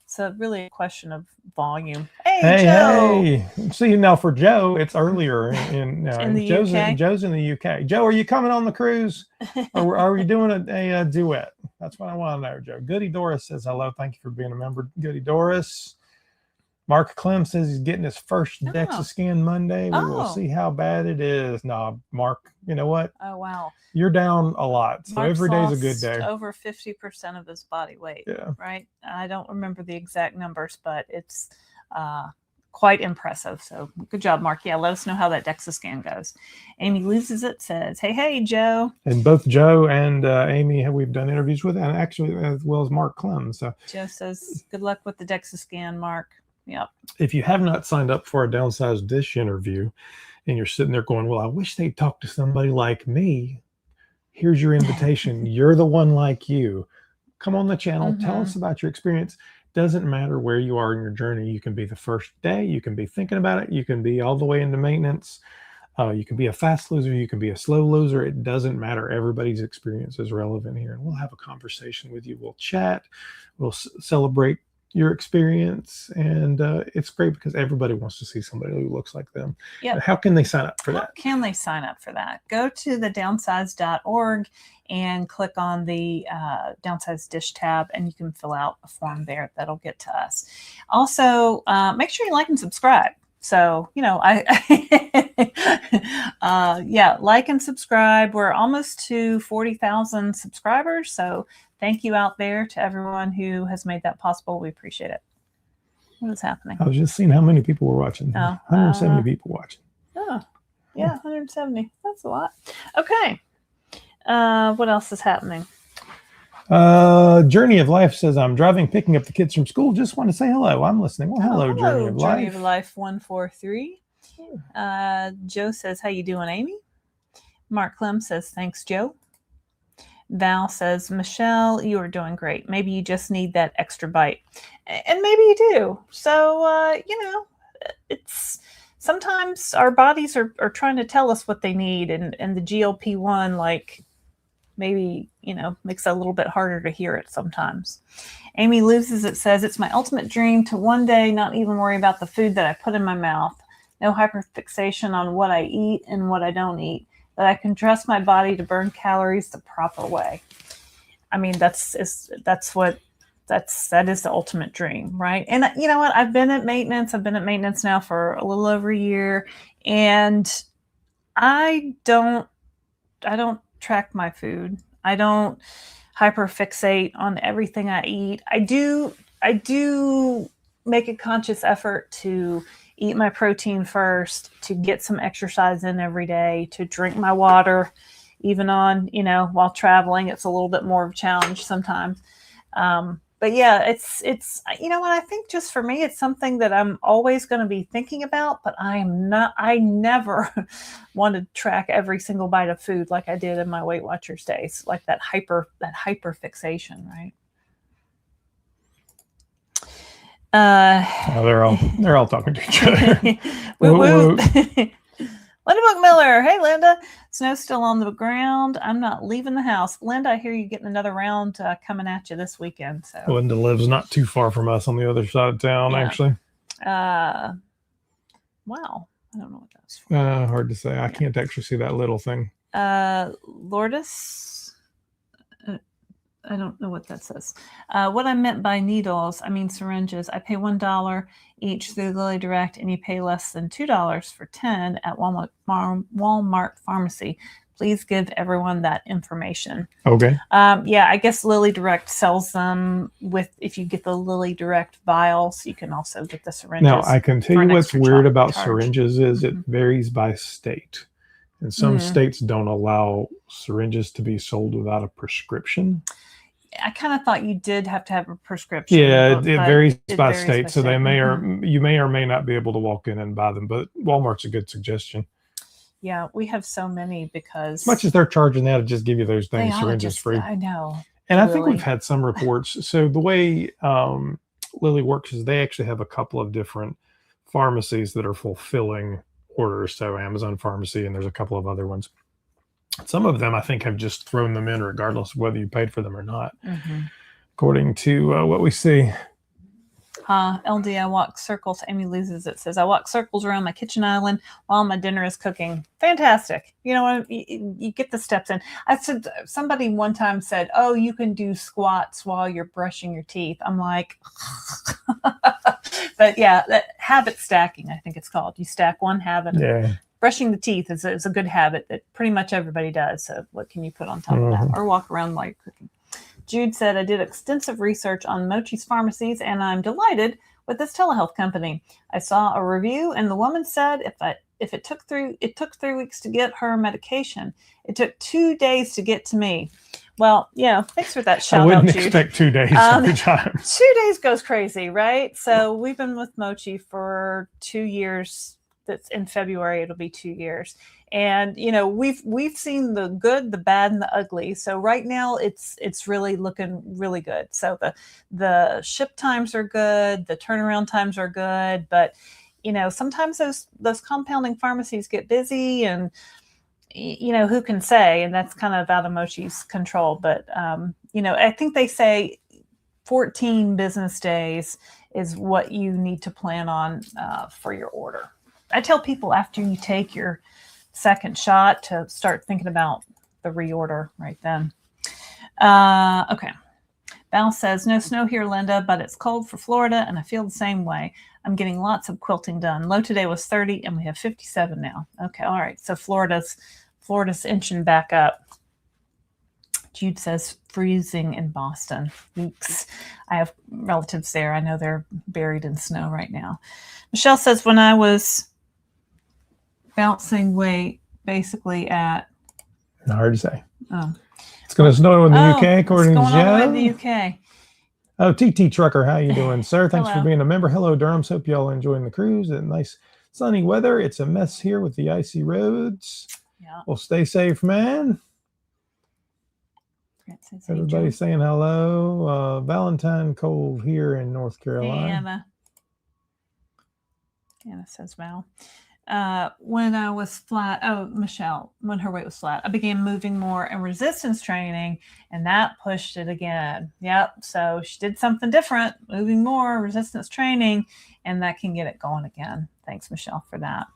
Speaker 2: So really a question of volume. Hey, Joe.
Speaker 1: Hey. See, now for Joe, it's earlier in
Speaker 2: the UK.
Speaker 1: Joe's in the UK. Joe, are you coming on the cruise, or are we doing a duet? That's what I want to know, Joe. Goody Doris says hello. Thank you for being a member, Goody Doris. Mark Clem says he's getting his first DEXA scan Monday. We will see how bad it is. No, Mark, you know what?
Speaker 2: Oh, wow.
Speaker 1: You're down a lot. So
Speaker 2: Mark's
Speaker 1: every day's a good day.
Speaker 2: Over 50% of his body weight.
Speaker 1: Yeah.
Speaker 2: Right? I don't remember the exact numbers, but it's quite impressive. So good job, Mark. Yeah, let us know how that DEXA scan goes. Amy Loses It says, hey, Joe.
Speaker 1: And both Joe and Amy we've done interviews with, and actually as well as Mark Clem. So
Speaker 2: Joe says, good luck with the DEXA scan, Mark. Yep.
Speaker 1: If you have not signed up for a Downsized Dish interview and you're sitting there going, well, I wish they'd talk to somebody like me. Here's your invitation. You're the one like you. Come on the channel. Tell us about your experience. Doesn't matter where you are in your journey. You can be the first day. You can be thinking about it. You can be all the way into maintenance. You can be a fast loser. You can be a slow loser. It doesn't matter. Everybody's experience is relevant here. And we'll have a conversation with you. We'll chat. We'll celebrate your experience, and it's great because everybody wants to see somebody who looks like them.
Speaker 2: Yep.
Speaker 1: How can they sign up for that?
Speaker 2: How can they sign up for that? Go to the downsized.org and click on the Downsized Dish tab, and you can fill out a form there that'll get to us. Also, make sure you like and subscribe. So, like and subscribe. We're almost to 40,000 subscribers. So thank you out there to everyone who has made that possible. We appreciate it. What is happening?
Speaker 1: I was just seeing how many people were watching. 170 people watching.
Speaker 2: Oh, yeah, 170. That's a lot. Okay. What else is happening?
Speaker 1: Journey of Life says, I'm driving, picking up the kids from school. Just want to say hello. I'm listening. Well, hello, Journey of Life.
Speaker 2: Journey of Life 143. Joe says, how you doing, Amy? Mark Clem says, thanks, Joe. Val says, Michelle, you are doing great. Maybe you just need that extra bite. And maybe you do. So, it's sometimes our bodies are trying to tell us what they need. And the GLP-1, like, maybe, makes it a little bit harder to hear it sometimes. Amy Loses It says, it's my ultimate dream to one day not even worry about the food that I put in my mouth. No hyperfixation on what I eat and what I don't eat. That I can trust my body to burn calories the proper way. I mean, that is the ultimate dream, right? And you know what? I've been at maintenance. I've been at maintenance now for a little over a year, and I don't track my food. I don't hyperfixate on everything I eat. I do make a conscious effort to eat my protein first, to get some exercise in every day, to drink my water, even on, while traveling. It's a little bit more of a challenge sometimes. But yeah, it's, what I think just for me, it's something that I'm always going to be thinking about, but I never want to track every single bite of food like I did in my Weight Watchers days, like that hyper fixation, right?
Speaker 1: They're all talking to each other.
Speaker 2: Woo woo. Linda Book Miller. Hey, Linda. Snow's still on the ground. I'm not leaving the house. Linda, I hear you getting another round coming at you this weekend. So
Speaker 1: Linda lives not too far from us on the other side of town, actually.
Speaker 2: Wow. I don't know what that's for.
Speaker 1: Hard to say. I can't actually see that little thing.
Speaker 2: Lourdes. I don't know what that says. What I meant by needles, I mean syringes. I pay $1 each through Lilly Direct, and you pay less than $2 for 10 at Walmart Pharmacy. Please give everyone that information.
Speaker 1: Okay.
Speaker 2: I guess Lilly Direct sells them if you get the Lilly Direct vials, you can also get the syringes.
Speaker 1: Now, I can tell you what's weird about syringes is it varies by state. And some states don't allow syringes to be sold without a prescription.
Speaker 2: I kind of thought you did have to have a prescription.
Speaker 1: Yeah, it varies by state, so you may or may not be able to walk in and buy them. But Walmart's a good suggestion.
Speaker 2: Yeah, we have so many because
Speaker 1: as much as they're charging now to just give you those things, syringes free.
Speaker 2: I know.
Speaker 1: And I think we've had some reports. So the way Lilly works is they actually have a couple of different pharmacies that are fulfilling orders. So Amazon Pharmacy, and there's a couple of other ones. Some of them, I think, have just thrown them in regardless of whether you paid for them or not, according to what we see.
Speaker 2: LD, I walk circles. Amy Loses It says, I walk circles around my kitchen island while my dinner is cooking. Fantastic. You know what? You get the steps in. I said, somebody one time said, oh, you can do squats while you're brushing your teeth. I'm like, but yeah, that habit stacking, I think it's called. You stack one habit.
Speaker 1: Yeah.
Speaker 2: Brushing the teeth is a good habit that pretty much everybody does. So what can you put on top of that? Or walk around while you're cooking. Jude said, I did extensive research on Mochi's pharmacies, and I'm delighted with this telehealth company. I saw a review, and the woman said if it took 3 weeks to get her medication, it took 2 days to get to me. Well, thanks for that shout out, Jude.
Speaker 1: I wouldn't expect 2 days every time.
Speaker 2: 2 days goes crazy, right? So we've been with Mochi for 2 years. That's in February, it'll be 2 years. And, we've seen the good, the bad, and the ugly. So right now it's really looking really good. So the ship times are good. The turnaround times are good. But, sometimes those compounding pharmacies get busy and, who can say? And that's kind of out of Mochi's control. But, I think they say 14 business days is what you need to plan on for your order. I tell people after you take your second shot to start thinking about the reorder right then. Okay. Val says, no snow here, Linda, but it's cold for Florida, and I feel the same way. I'm getting lots of quilting done. Low today was 30, and we have 57 now. Okay, all right. So Florida's inching back up. Jude says, freezing in Boston. Weeks. I have relatives there. I know they're buried in snow right now. Michelle says, when I was bouncing weight basically at...
Speaker 1: Hard to say. It's going to snow in the UK, according to Joe.
Speaker 2: It's going all the way to the UK.
Speaker 1: Oh, TT Trucker, how you doing, sir? Thanks for being a member. Hello, Durhams. Hope y'all enjoying the cruise and nice sunny weather. It's a mess here with the icy roads.
Speaker 2: Yeah.
Speaker 1: Well, stay safe, man. Everybody saying hello. Valentine Cove here in North Carolina.
Speaker 2: Anna says, Val. When I was flat, Michelle, when her weight was flat, I began moving more and resistance training, and that pushed it again. Yep. So she did something different, moving more, resistance training, and that can get it going again. Thanks, Michelle, for that.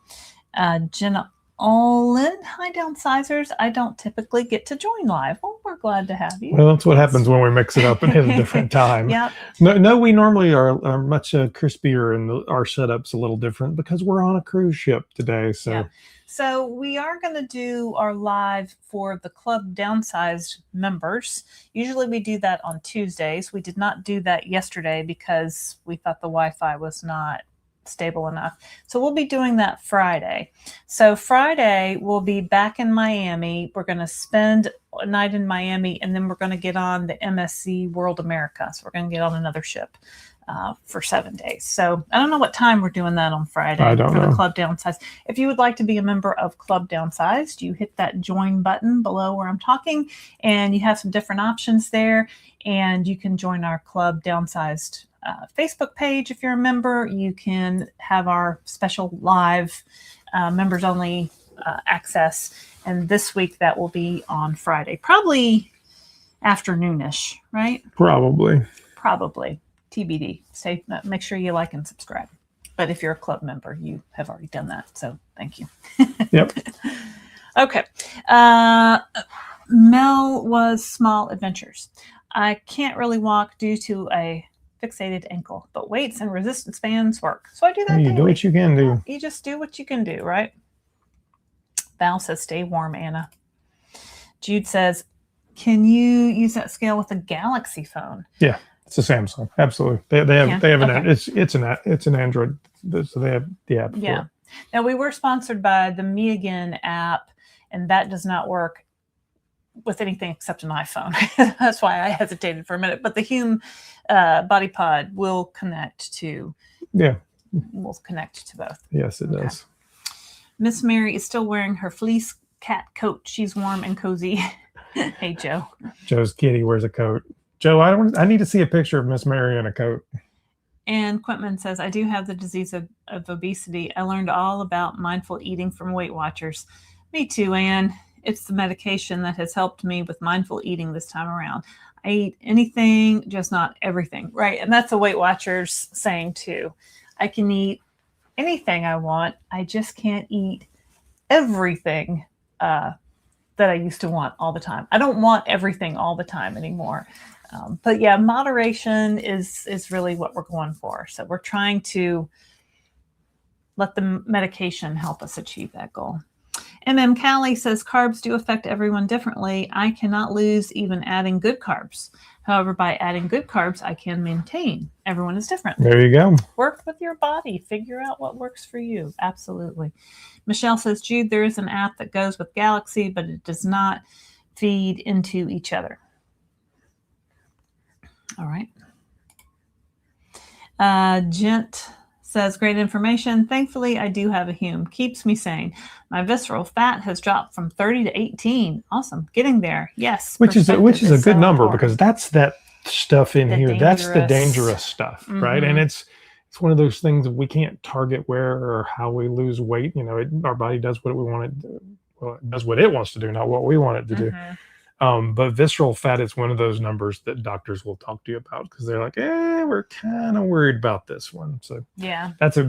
Speaker 2: Jenna Olin, hi, Downsizers. I don't typically get to join live. Well, we're glad to have you.
Speaker 1: Well, that's what happens when we mix it up and hit a different time.
Speaker 2: Yep.
Speaker 1: No, we normally are much crispier, and our setup's a little different because we're on a cruise ship today. So,
Speaker 2: yeah. So we are going to do our live for the Club Downsized members. Usually we do that on Tuesdays. We did not do that yesterday because we thought the Wi-Fi was not stable enough. So we'll be doing that Friday. So Friday we'll be back in Miami. We're going to spend a night in Miami, and then we're going to get on the MSC World America. So we're going to get on another ship for 7 days. So I don't know what time we're doing that on Friday for the Club Downsized. If you would like to be a member of Club Downsized, you hit that join button below where I'm talking, and you have some different options there, and you can join our Club Downsized Facebook page. If you're a member, you can have our special live members only access. And this week that will be on Friday, probably afternoonish, right?
Speaker 1: Probably.
Speaker 2: TBD. Make sure you like and subscribe. But if you're a club member, you have already done that. So thank you.
Speaker 1: Yep.
Speaker 2: Okay. Mel was small adventures. I can't really walk due to a fixated ankle, but weights and resistance bands work. So I do that.
Speaker 1: You do what you can do.
Speaker 2: You just do what you can do, right? Val says, stay warm, Anna. Jude says, can you use that scale with a Galaxy phone?
Speaker 1: Yeah, it's a Samsung. Absolutely. They have an it's an Android, so they have the app.
Speaker 2: Yeah. Now we were sponsored by the Me Again app, and that does not work with anything except an iPhone. That's why I hesitated for a minute. But the Hume Body Pod will connect to.
Speaker 1: Yeah.
Speaker 2: Will connect to both.
Speaker 1: Yes, it does.
Speaker 2: Miss Mary is still wearing her fleece cat coat. She's warm and cozy. Hey, Joe.
Speaker 1: Joe's kitty wears a coat. Joe, I need to see a picture of Miss Mary in a coat.
Speaker 2: And Quentman says, I do have the disease of obesity. I learned all about mindful eating from Weight Watchers. Me too, Anne. It's the medication that has helped me with mindful eating this time around. I eat anything, just not everything, right? And that's a Weight Watchers saying too. I can eat anything I want. I just can't eat everything that I used to want all the time. I don't want everything all the time anymore. But yeah, moderation is really what we're going for. So we're trying to let the medication help us achieve that goal. MM Callie says carbs do affect everyone differently. I cannot lose even adding good carbs. However, by adding good carbs, I can maintain. Everyone is different.
Speaker 1: There you go.
Speaker 2: Work with your body. Figure out what works for you. Absolutely. Michelle says, Jude, there is an app that goes with Galaxy, but it does not feed into each other. All right. Gent says, great information. Thankfully, I do have a Hume. Keeps me sane. My visceral fat has dropped from 30 to 18. Awesome. Getting there. Yes.
Speaker 1: Which is a good number,
Speaker 2: important,
Speaker 1: because that's that stuff in here. That's the dangerous stuff, right? And it's one of those things that we can't target where or how we lose weight. You know, our body does what we want it to do. Well, it does what it wants to do, not what we want it to do. But visceral fat is one of those numbers that doctors will talk to you about, because they're like, we're kind of worried about this one. So
Speaker 2: yeah,
Speaker 1: that's a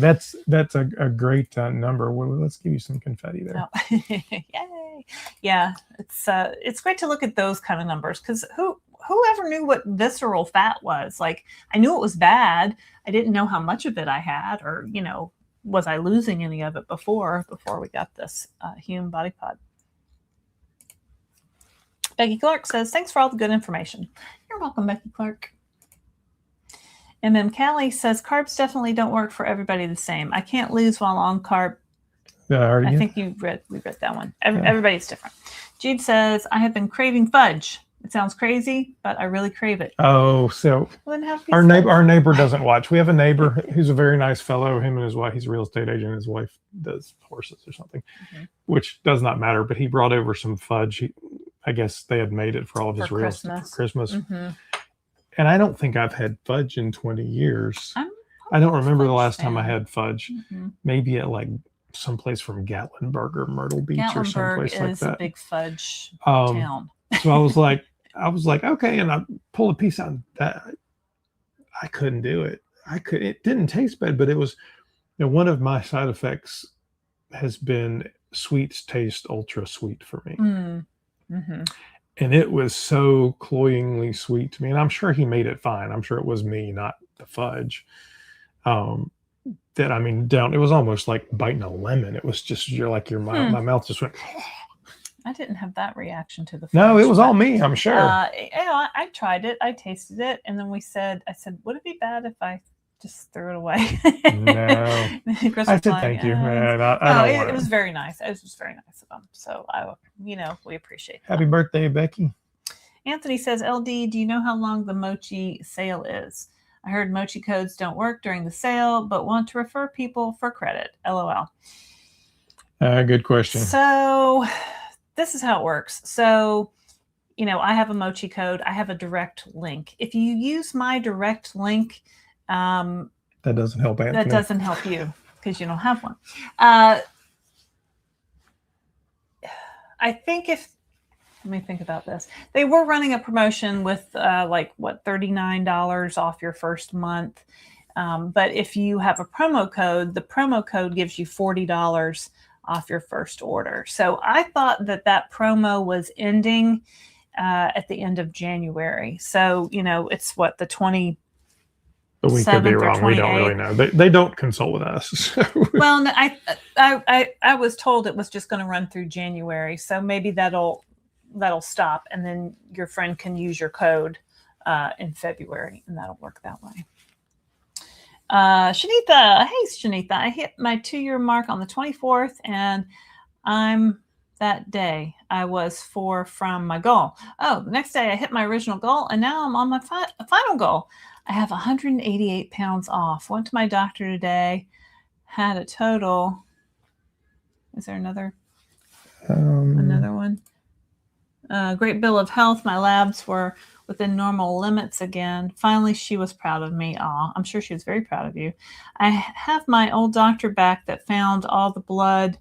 Speaker 1: great number. Well, let's give you some confetti there.
Speaker 2: Oh. Yay! Yeah, it's great to look at those kind of numbers, because whoever knew what visceral fat was? Like, I knew it was bad. I didn't know how much of it I had, or was I losing any of it before we got this Hume Body Pod. Becky Clark says, thanks for all the good information. You're welcome, Becky Clark. MM Callie says, carbs definitely don't work for everybody the same. I can't lose while on carb. I think we read that one. Everybody's different. Jude says, I have been craving fudge. It sounds crazy, but I really crave it.
Speaker 1: Oh, so our neighbor doesn't watch. We have a neighbor who's a very nice fellow. Him and his wife, he's a real estate agent. His wife does horses or something, which does not matter. But he brought over some fudge. I guess they had made it for all of his
Speaker 2: For
Speaker 1: real stuff for Christmas.
Speaker 2: Mm-hmm.
Speaker 1: And I don't think I've had fudge in 20 years. I don't remember the last time I had fudge.
Speaker 2: Mm-hmm.
Speaker 1: Maybe at like someplace from Gatlinburg or Myrtle Beach or someplace like that.
Speaker 2: Gatlinburg is a big fudge town.
Speaker 1: So I was like, okay, and I pulled a piece out. That I couldn't do it. It didn't taste bad, but it was, one of my side effects has been sweets taste ultra sweet for me.
Speaker 2: Mm-hmm.
Speaker 1: And it was so cloyingly sweet to me. And I'm sure he made it fine. I'm sure it was me, not the fudge. That, I mean, it was almost like biting a lemon. It was just, my mouth just went.
Speaker 2: I didn't have that reaction to the fudge.
Speaker 1: No, it was all me, I'm sure.
Speaker 2: I tried it. I tasted it. And then I said, would it be bad if I just threw it away?
Speaker 1: No. I said thank you.
Speaker 2: It was very nice. It was just very nice of them. So, we appreciate that.
Speaker 1: Happy birthday, Becky.
Speaker 2: Anthony says, LD, do you know how long the mochi sale is? I heard mochi codes don't work during the sale, but want to refer people for credit. LOL.
Speaker 1: Good question.
Speaker 2: So this is how it works. So, I have a mochi code. I have a direct link. If you use my direct link,
Speaker 1: that doesn't help Anthony.
Speaker 2: That doesn't help you because you don't have one. I think let me think about this. They were running a promotion with $39 off your first month. But if you have a promo code, the promo code gives you $40 off your first order. So I thought that promo was ending at the end of January. So, it's what, the 20.
Speaker 1: But we could be wrong. We don't really know. They don't consult with us. So.
Speaker 2: Well, no, I was told it was just going to run through January. So maybe that'll stop, and then your friend can use your code in February, and that'll work that way. Shanitha, hey Shanitha, I hit my 2-year mark on the 24th, and that day I was 4 from my goal. Oh, the next day I hit my original goal, and now I'm on my final goal. I have 188 pounds off. Went to my doctor today, had a total. Is there another one? Great bill of health. My labs were within normal limits again. Finally, she was proud of me. Aw, I'm sure she was very proud of you. I have my old doctor back that found all the blood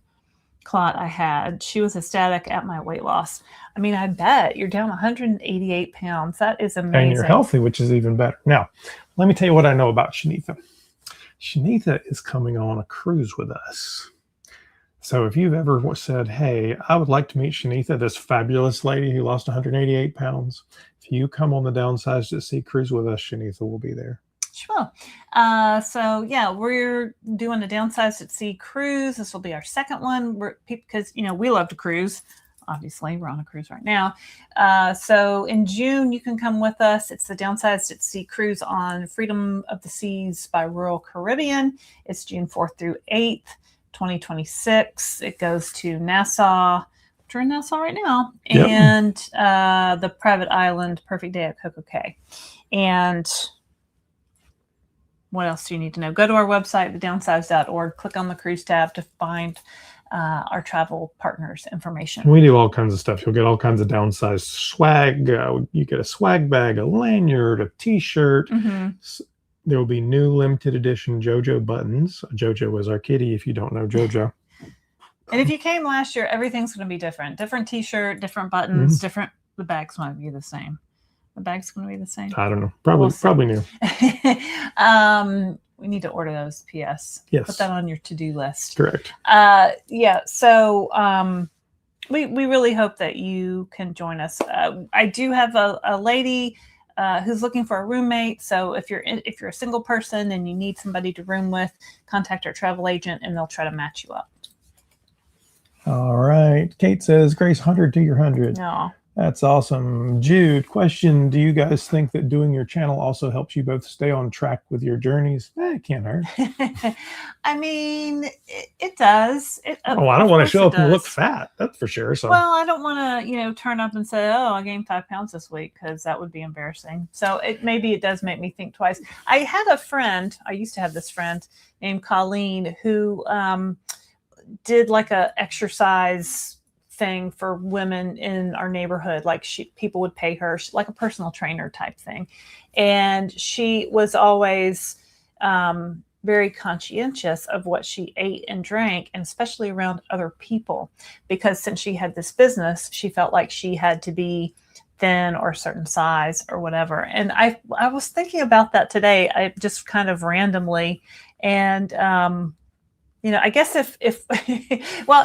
Speaker 2: clot I had. She was ecstatic at my weight loss. I mean, I bet you're down 188 pounds. That is amazing.
Speaker 1: And you're healthy, which is even better. Now, let me tell you what I know about Shanitha. Shanitha is coming on a cruise with us. So if you've ever said, hey, I would like to meet Shanitha, this fabulous lady who lost 188 pounds, if you come on the Downsized at Sea cruise with us, Shanitha will be there.
Speaker 2: Sure. So yeah, we're doing a Downsized at Sea cruise. This will be our second one because, we love to cruise. Obviously, we're on a cruise right now. So in June, you can come with us. It's the Downsized at Sea cruise on Freedom of the Seas by Royal Caribbean. It's June 4th through 8th, 2026. It goes to Nassau. We're in Nassau right now. Yep. And the private island, Perfect Day at Coco Cay. And what else do you need to know? Go to our website, thedownsized.org, click on the cruise tab to find our travel partners information.
Speaker 1: We do all kinds of stuff. You'll get all kinds of Downsized swag. You get a swag bag, a lanyard, a t-shirt. Mm-hmm. There will be new limited edition JoJo buttons. JoJo is our kitty, if you don't know JoJo.
Speaker 2: And if you came last year, everything's going to be different. Different t-shirt, different buttons, different. The bags might be the same. The bag's going to be the same.
Speaker 1: I don't know. Probably new.
Speaker 2: We need to order those. P.S.
Speaker 1: Yes.
Speaker 2: Put that on your to-do list.
Speaker 1: Correct.
Speaker 2: Yeah. So we really hope that you can join us. I do have a lady who's looking for a roommate. So if you're a single person and you need somebody to room with, contact our travel agent and they'll try to match you up.
Speaker 1: All right. Kate says, Grace, 100 to your 100.
Speaker 2: No.
Speaker 1: That's awesome. Jude, question, do you guys think that doing your channel also helps you both stay on track with your journeys? It can't hurt.
Speaker 2: I mean, it does.
Speaker 1: I don't want to show up and look fat. That's for sure. So.
Speaker 2: Well, I don't want to, turn up and say, oh, I gained 5 pounds this week, because that would be embarrassing. So maybe it does make me think twice. I used to have this friend named Colleen who did like a exercise thing for women in our neighborhood. Like people would pay her like a personal trainer type thing. And she was always very conscientious of what she ate and drank, and especially around other people, because since she had this business, she felt like she had to be thin or a certain size or whatever. And I was thinking about that today, I just kind of randomly. And, I guess if well,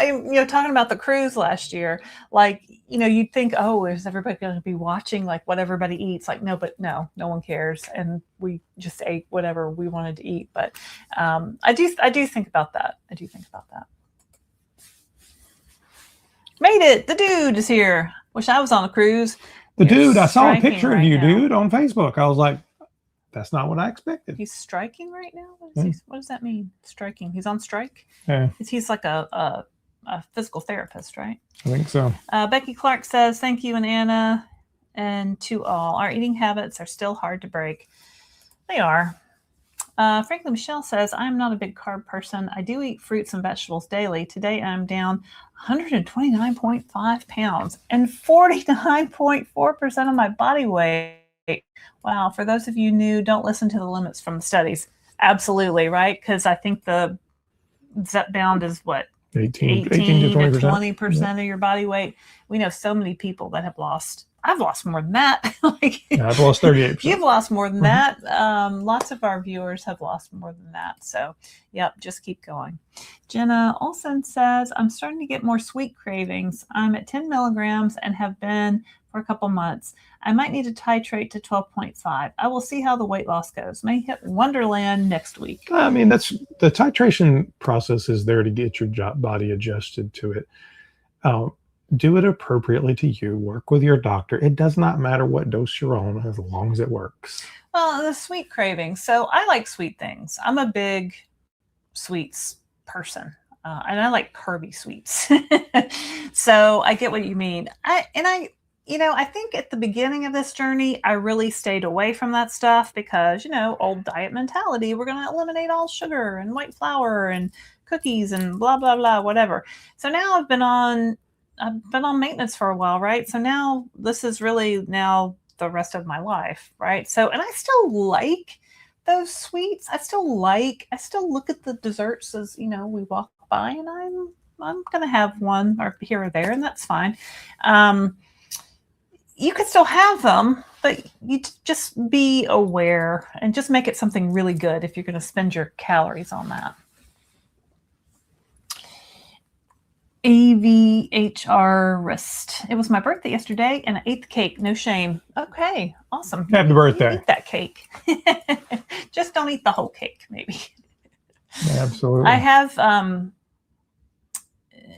Speaker 2: talking about the cruise last year, like, you'd think, oh, is everybody going to be watching like what everybody eats? Like, no one cares. And we just ate whatever we wanted to eat. But I do think about that. Made it. The dude is here. Wish I was on a cruise.
Speaker 1: Dude, I saw a picture of you,
Speaker 2: now.
Speaker 1: dude, on Facebook. I was like, that's not what I expected.
Speaker 2: He's striking right now? What does that mean? Striking. He's on strike?
Speaker 1: Yeah.
Speaker 2: He's like a physical therapist, right?
Speaker 1: I think so.
Speaker 2: Becky Clark says, thank you and Anna and to all. Our eating habits are still hard to break. They are. Frankly, Michelle says, I'm not a big carb person. I do eat fruits and vegetables daily. Today, I'm down 129.5 pounds and 49.4% of my body weight. Wow. For those of you new, don't listen to the limits from the studies. Absolutely, right? Because I think the Zepbound is what? 18 to 20% of your body weight. We know so many people that have lost. I've lost more than that.
Speaker 1: I've lost 38%.
Speaker 2: You've lost more than that. Lots of our viewers have lost more than that. So, yep, just keep going. Jenna Olson says, I'm starting to get more sweet cravings. I'm at 10 milligrams and have been for a couple months. I might need to titrate to 12.5. I will see how the weight loss goes. May hit Wonderland next week.
Speaker 1: I mean, that's the titration process is there to get your body adjusted to it. Do it appropriately to you. Work with your doctor. It does not matter what dose you're on as long as it works.
Speaker 2: Well, the sweet cravings. So I like sweet things. I'm a big sweets person. And I like curvy sweets. So I get what you mean. I think at the beginning of this journey, I really stayed away from that stuff because, old diet mentality, we're going to eliminate all sugar and white flour and cookies and blah, blah, blah, whatever. So now I've been on maintenance for a while, right? So now this is really now the rest of my life, right? So, and I still like those sweets. I still look at the desserts as, we walk by, and I'm going to have one or here or there, and that's fine. You could still have them, but you just be aware and just make it something really good if you're going to spend your calories on that. AVHR wrist. It was my birthday yesterday, and I ate the cake. No shame. Okay, awesome.
Speaker 1: Happy birthday.
Speaker 2: Eat that cake. Just don't eat the whole cake, maybe.
Speaker 1: Absolutely.
Speaker 2: I have,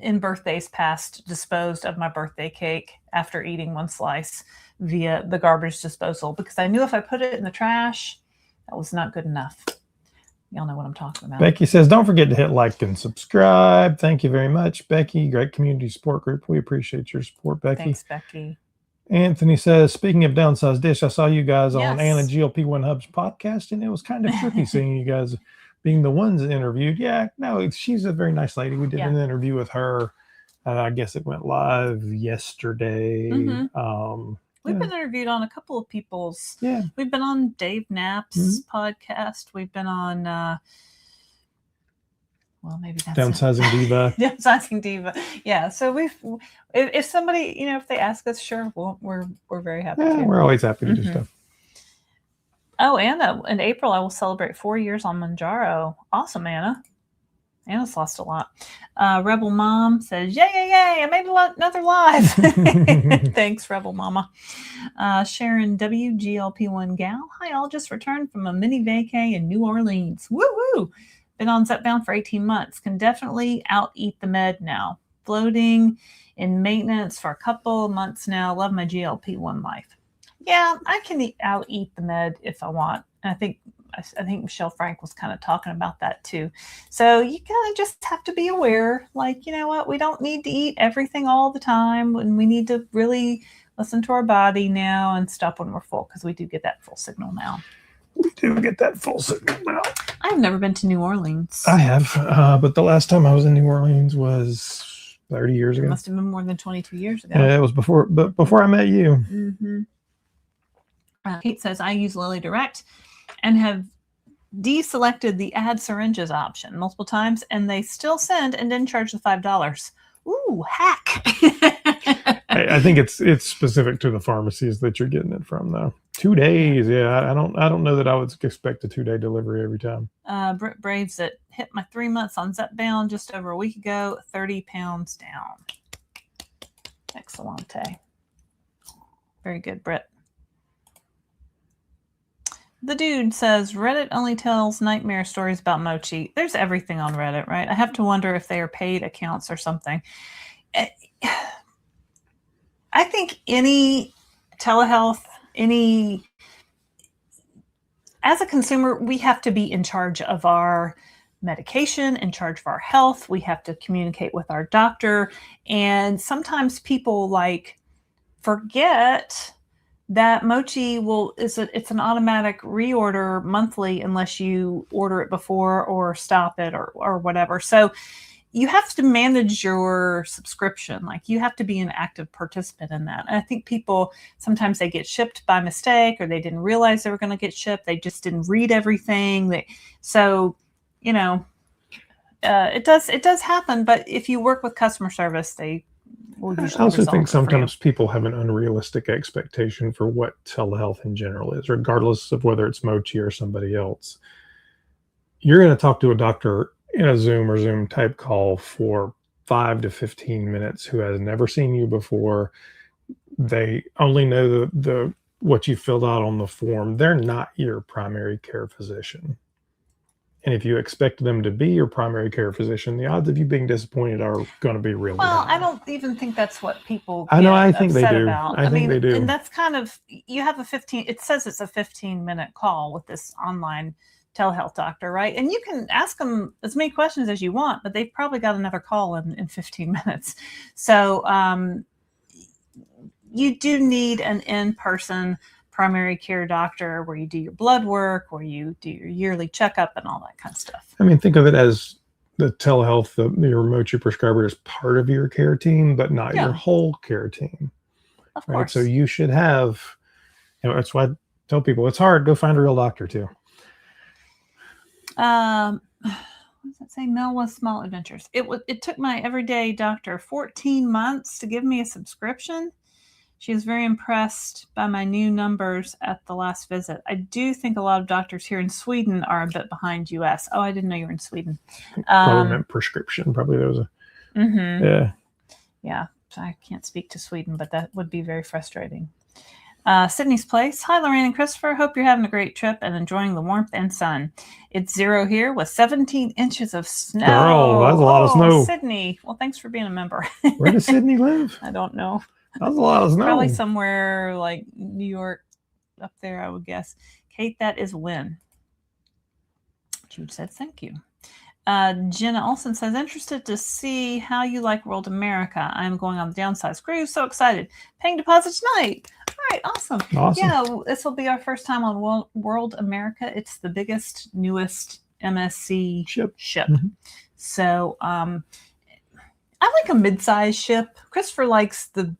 Speaker 2: in birthdays past, disposed of my birthday cake after eating one slice via the garbage disposal because I knew if I put it in the trash, that was not good enough. Y'all know what I'm talking about.
Speaker 1: Becky says, don't forget to hit like and subscribe. Thank you very much, Becky. Great community support group. We appreciate your support, Becky.
Speaker 2: Thanks, Becky.
Speaker 1: Anthony says, speaking of Downsized Dish, I saw you guys on Anna GLP-1 Hub's podcast, and it was kind of trippy seeing you guys being the ones interviewed. Yeah, no, she's a very nice lady. We did an interview with her. I guess it went live yesterday.
Speaker 2: Mm-hmm. We've been interviewed on a couple of people's. Yeah. We've been on Dave Knapp's podcast. We've been on, maybe that's
Speaker 1: Downsizing Diva.
Speaker 2: Downsizing Diva. Yeah. So if somebody, if they ask us, sure, we're very happy.
Speaker 1: Yeah, we're always happy to do stuff.
Speaker 2: Oh, Anna, in April, I will celebrate 4 years on Mounjaro. Awesome, Anna. Anna's lost a lot. Rebel Mom says, yay, I made another live. Thanks, Rebel Mama. Sharon W, GLP-1 gal. Hi, all. Just returned from a mini vacay in New Orleans. Woo-woo. Been on Zepbound for 18 months. Can definitely out-eat the med now. Floating in maintenance for a couple of months now. Love my GLP-1 life. Yeah, I can out-eat the med if I want. And I think Michelle Frank was kind of talking about that too. So you kind of just have to be aware, like, you know what, we don't need to eat everything all the time, and we need to really listen to our body now and stop when we're full, because we do get that full signal now.
Speaker 1: We do get that full signal now.
Speaker 2: I've never been to New Orleans.
Speaker 1: I have, but the last time I was in New Orleans was 30 years
Speaker 2: It
Speaker 1: ago.
Speaker 2: must have been more than 22 years ago.
Speaker 1: Yeah, it was before I met you.
Speaker 2: Mm-hmm. Kate says, I use Lily Direct and have deselected the add syringes option multiple times, and they still send and didn't charge the $5. Ooh, hack.
Speaker 1: I think it's specific to the pharmacies that you're getting it from, though. 2 days, yeah. I don't know that I would expect a 2-day delivery every time.
Speaker 2: Britt Braves it hit my 3 months on Zepbound just over a week ago, 30 pounds down. Excellente. Very good, Britt. The dude says, Reddit only tells nightmare stories about mochi. There's everything on Reddit, right? I have to wonder if they are paid accounts or something. I think any telehealth, as a consumer, we have to be in charge of our medication, in charge of our health. We have to communicate with our doctor. And sometimes people forget that mochi it's an automatic reorder monthly unless you order it before or stop it or whatever. So you have to manage your subscription. You have to be an active participant in that. And I think people, sometimes they get shipped by mistake, or they didn't realize they were going to get shipped. They just didn't read everything. It does happen. But if you work with customer service, they will usually
Speaker 1: I also think
Speaker 2: for
Speaker 1: sometimes
Speaker 2: you.
Speaker 1: people have an unrealistic expectation for what telehealth in general is, regardless of whether it's mochi or somebody else. You're going to talk to a doctor in a Zoom or Zoom type call for 5 to 15 minutes who has never seen you before. They only know the what you filled out on the form. They're not your primary care physician. And if you expect them to be your primary care physician, the odds of you being disappointed are going to be really high.
Speaker 2: I don't even think that's what people
Speaker 1: I know. I think they do.
Speaker 2: about.
Speaker 1: I think they do.
Speaker 2: And that's kind of, you have it says it's a 15-minute call with this online telehealth doctor, right? And you can ask them as many questions as you want, but they've probably got another call in 15 minutes. So you do need an in-person primary care doctor where you do your blood work, where you do your yearly checkup and all that kind of stuff.
Speaker 1: I mean, think of it as the telehealth, your mochi prescriber is part of your care team, but not your whole care team.
Speaker 2: Of course.
Speaker 1: So you should have, that's why I tell people it's hard. Go find a real doctor too.
Speaker 2: What does that say? Melwa Small Adventures. It took my everyday doctor 14 months to give me a subscription. She was very impressed by my new numbers at the last visit. I do think a lot of doctors here in Sweden are a bit behind US. Oh, I didn't know you were in Sweden.
Speaker 1: Probably meant prescription. Probably there was a...
Speaker 2: Mm-hmm. Yeah. I can't speak to Sweden, but that would be very frustrating. Sydney's Place. Hi, Laraine and Christopher. Hope you're having a great trip and enjoying the warmth and sun. It's 0 here with 17 inches of snow.
Speaker 1: Girl, that's a lot of snow.
Speaker 2: Sydney. Well, thanks for being a member.
Speaker 1: Where does Sydney live?
Speaker 2: I don't know.
Speaker 1: That's a lot of snow.
Speaker 2: Probably somewhere like New York up there, I would guess. Kate, that is Wynn. Jude said thank you. Jenna Olson says, interested to see how you like World America. I'm going on the Downsized cruise. So excited. Paying deposits tonight. All right, awesome. Yeah, this will be our first time on World America. It's the biggest, newest MSC ship. Mm-hmm. So I like a mid-sized ship. Christopher likes the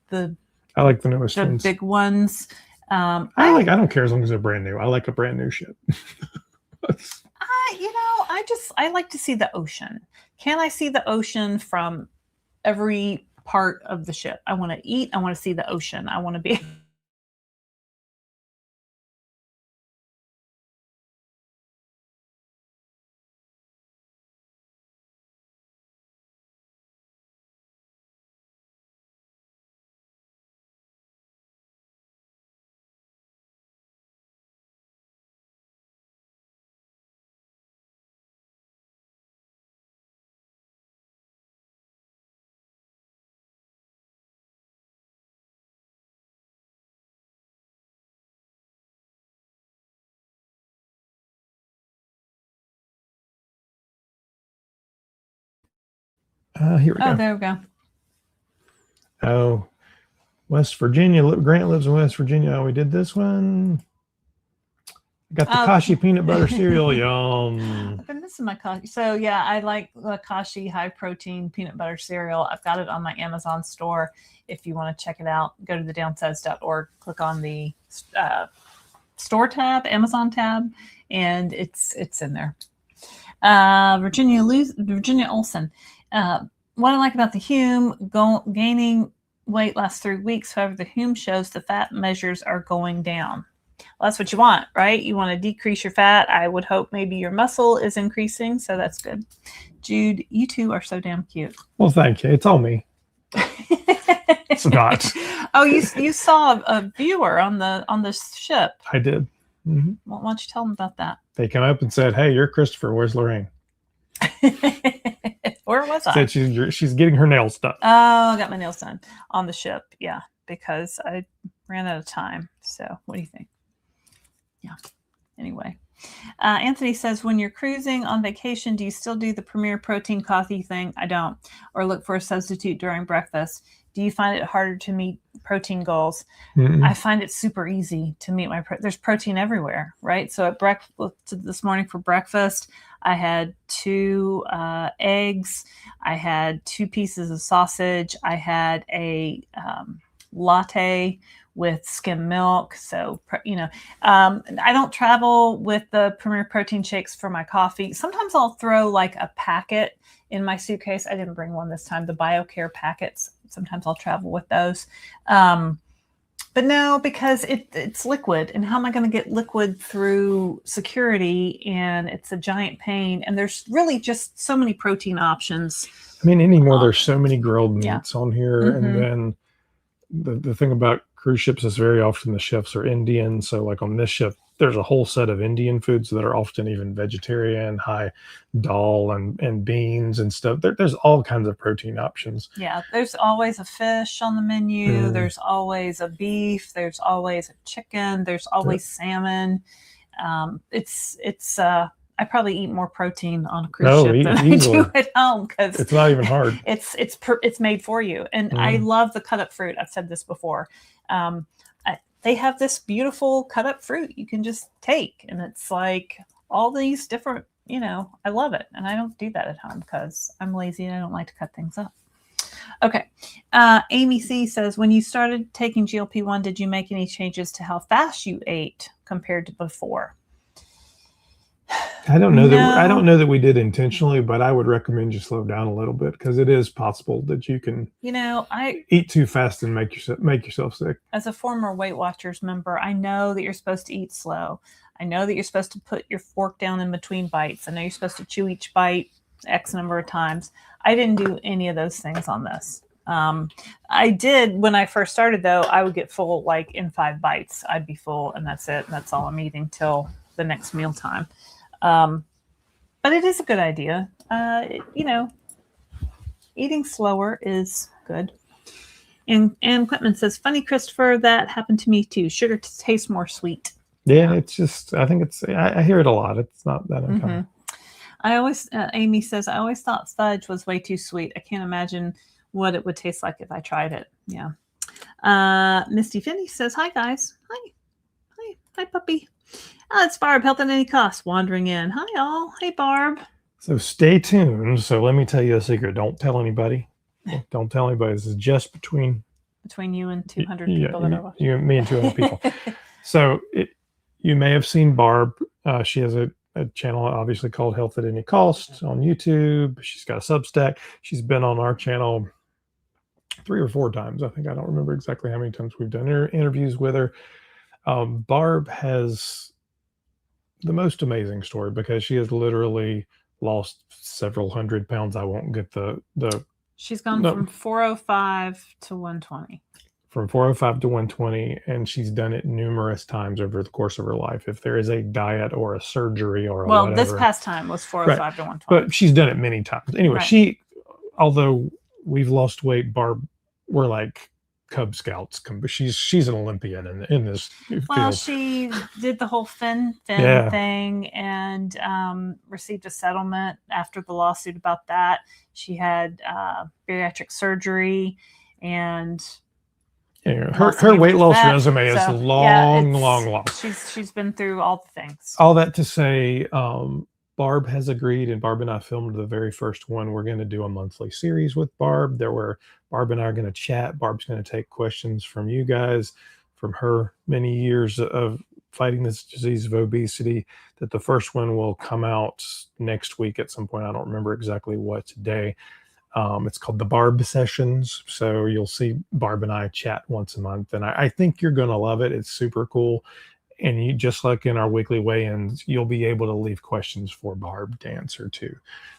Speaker 1: I like the newest ones.
Speaker 2: Big ones. I
Speaker 1: don't care as long as they're brand new. I like a brand new ship.
Speaker 2: I like to see the ocean. Can I see the ocean from every part of the ship? I want to eat. I want to see the ocean. I want to be...
Speaker 1: Here we go.
Speaker 2: Oh, there we go.
Speaker 1: Oh, West Virginia. Grant lives in West Virginia. Oh, we did this one. Got the Kashi peanut butter cereal. Yum.
Speaker 2: I've been missing my Kashi. So yeah, I like the Kashi high protein peanut butter cereal. I've got it on my Amazon store. If you want to check it out, go to the downsized.org, click on the store tab, Amazon tab, and it's in there. Virginia Olson. What I like about the Hume, gaining weight lasts 3 weeks. However, the Hume shows the fat measures are going down. Well, that's what you want, right? You want to decrease your fat. I would hope maybe your muscle is increasing, so that's good. Jude, you two are so damn cute.
Speaker 1: Well, thank you. It's all me. It's not.
Speaker 2: Oh, you saw a viewer on the ship.
Speaker 1: I did. Mm-hmm.
Speaker 2: Well, why don't you tell them about that?
Speaker 1: They came up and said, "Hey, you're Christopher. Where's Laraine?"
Speaker 2: Where was I?
Speaker 1: Said she's getting her nails done.
Speaker 2: Oh, I got my nails done on the ship. Yeah, because I ran out of time. So, what do you think? Yeah. Anyway, Anthony says, when you're cruising on vacation, do you still do the Premier Protein coffee thing? I don't. Or look for a substitute during breakfast. Do you find it harder to meet protein goals?
Speaker 1: Mm-mm.
Speaker 2: I find it super easy to meet there's protein everywhere, right? So at breakfast this morning for breakfast, I had 2 eggs. I had 2 pieces of sausage. I had a latte with skim milk. So, I don't travel with the Premier Protein shakes for my coffee. Sometimes I'll throw like a packet in my suitcase. I didn't bring one this time, the BioCare packets. Sometimes I'll travel with those. But no, because it's liquid. And how am I going to get liquid through security? And it's a giant pain. And there's really just so many protein options.
Speaker 1: I mean, anymore, there's so many grilled meats
Speaker 2: Yeah.
Speaker 1: on here.
Speaker 2: Mm-hmm.
Speaker 1: And then the thing about cruise ships is very often the chefs are Indian. So like on this ship, there's a whole set of Indian foods that are often even vegetarian, high dal and beans and stuff. There's all kinds of protein options.
Speaker 2: Yeah, there's always a fish on the menu. There's always a beef. There's always a chicken. There's always salmon. I probably eat more protein on a cruise ship than I do at home because
Speaker 1: it's not even hard.
Speaker 2: It's made for you. And I love the cut up fruit. I've said this before. They have this beautiful cut up fruit you can just take, and it's like all these different, I love it. And I don't do that at home because I'm lazy and I don't like to cut things up. Okay. Amy C says, when you started taking GLP-1, did you make any changes to how fast you ate compared to before?
Speaker 1: I don't know that we did intentionally, but I would recommend you slow down a little bit because it is possible that you can,
Speaker 2: I
Speaker 1: eat too fast and make yourself sick.
Speaker 2: As a former Weight Watchers member, I know that you're supposed to eat slow. I know that you're supposed to put your fork down in between bites. I know you're supposed to chew each bite X number of times. I didn't do any of those things on this. I did when I first started, though. I would get full like in 5 bites. I'd be full, and that's it. And that's all I'm eating till the next mealtime. But it is a good idea. Eating slower is good. And Quitman says, funny, Christopher, that happened to me too. Sugar tastes more sweet.
Speaker 1: Yeah, it's just, I think I hear it a lot. It's not that uncommon.
Speaker 2: Amy says, I always thought fudge was way too sweet. I can't imagine what it would taste like if I tried it. Yeah. Misty Finney says, hi guys. Hi puppy. It's Barb, health at any cost, wandering in. Hi all. Hey Barb.
Speaker 1: So stay tuned. So let me tell you a secret. Don't tell anybody. Don't tell anybody. This is just between
Speaker 2: you and 200 people that are watching.
Speaker 1: Me and 200 people. So you may have seen Barb. She has a channel obviously called Health at Any Cost on YouTube. She's got a Substack. She's been on our channel 3 or 4 times. I think I don't remember exactly how many times we've done interviews with her. Barb has the most amazing story because she has literally lost several hundred pounds. I won't get the
Speaker 2: She's gone from 405 to 120.
Speaker 1: From 405 to 120, and she's done it numerous times over the course of her life. If there is a diet or a surgery or whatever.
Speaker 2: This past time was 405 to 120.
Speaker 1: But she's done it many times. Anyway, although we've lost weight, Barb, we're like Cub Scouts. She's an Olympian in this field.
Speaker 2: Well, she did the whole fin thing and received a settlement after the lawsuit about that. She had bariatric surgery and
Speaker 1: Yeah,
Speaker 2: Los
Speaker 1: her weight
Speaker 2: Angeles
Speaker 1: loss
Speaker 2: vet.
Speaker 1: resume is
Speaker 2: So,
Speaker 1: long,
Speaker 2: it's-
Speaker 1: long.
Speaker 2: She's been through all the things.
Speaker 1: All that to say, Barb has agreed, and Barb and I filmed the very first one. We're going to do a monthly series with Barb, where Barb and I are going to chat. Barb's going to take questions from you guys, from her many years of fighting this disease of obesity. That the first one will come out next week at some point. I don't remember exactly what day. It's called the Barb Sessions. So you'll see Barb and I chat once a month, and I think you're going to love it. It's super cool. And you, just like in our weekly weigh-ins, you'll be able to leave questions for Barb to answer too.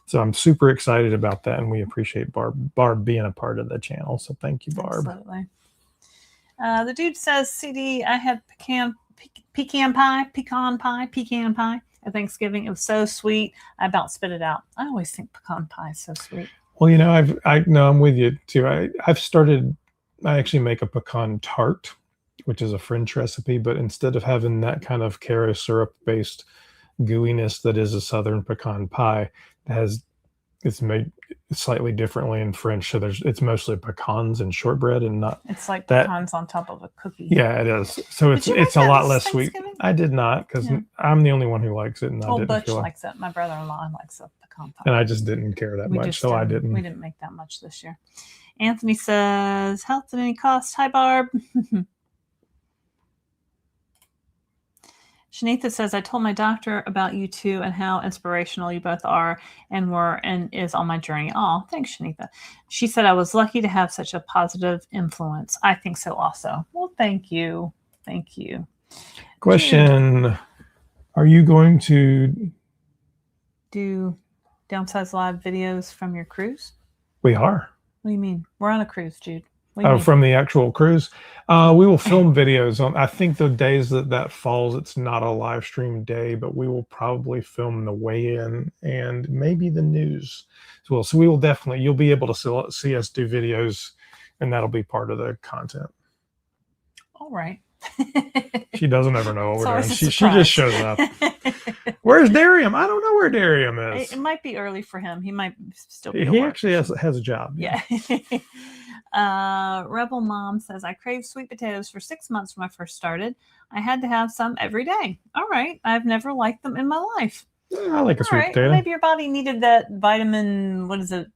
Speaker 1: So I'm super excited about that, and we appreciate Barb being a part of the channel. So thank you, Barb.
Speaker 2: Absolutely. The dude says, CD, I had pecan pie at Thanksgiving. It was so sweet. I about spit it out. I always think pecan pie is so sweet.
Speaker 1: Well, I'm with you too. I actually make a pecan tart, which is a French recipe, but instead of having that kind of Caro syrup based gooiness that is a Southern pecan pie, it's made slightly differently in French. So it's mostly pecans and shortbread, and not.
Speaker 2: It's like pecans on top of a cookie.
Speaker 1: Yeah, it is. So it's a lot less sweet. I did not, because I'm the only one who likes it, and I didn't
Speaker 2: Butch
Speaker 1: feel
Speaker 2: likes it. My brother-in-law likes a pecan pie.
Speaker 1: And I just didn't care that much, so I didn't.
Speaker 2: We didn't make that much this year. Anthony says, health at any cost. Hi, Barb. Shanitha says, I told my doctor about you two and how inspirational you both are and is on my journey. Oh, thanks, Shanitha. She said I was lucky to have such a positive influence. I think so also. Well, thank you. Thank you.
Speaker 1: Question. Are you going to
Speaker 2: do Downsized live videos from your cruise?
Speaker 1: We are.
Speaker 2: What do you mean? We're on a cruise, Jude.
Speaker 1: From the actual cruise. We will film videos on, I think the days that falls, it's not a live stream day, but we will probably film the weigh-in and maybe the news as well. So we will definitely, you'll be able to see us do videos, and that'll be part of the content.
Speaker 2: All right.
Speaker 1: She doesn't ever know what we're doing. She just shows up. Where's Darium? I don't know where Darium is.
Speaker 2: It might be early for him. He might still be
Speaker 1: He actually has a job.
Speaker 2: Yeah. Rebel Mom says, I craved sweet potatoes for 6 months when I first started. I had to have some every day. All right. I've never liked them in my life.
Speaker 1: Yeah, I like a sweet potato.
Speaker 2: Maybe your body needed that vitamin, what is it?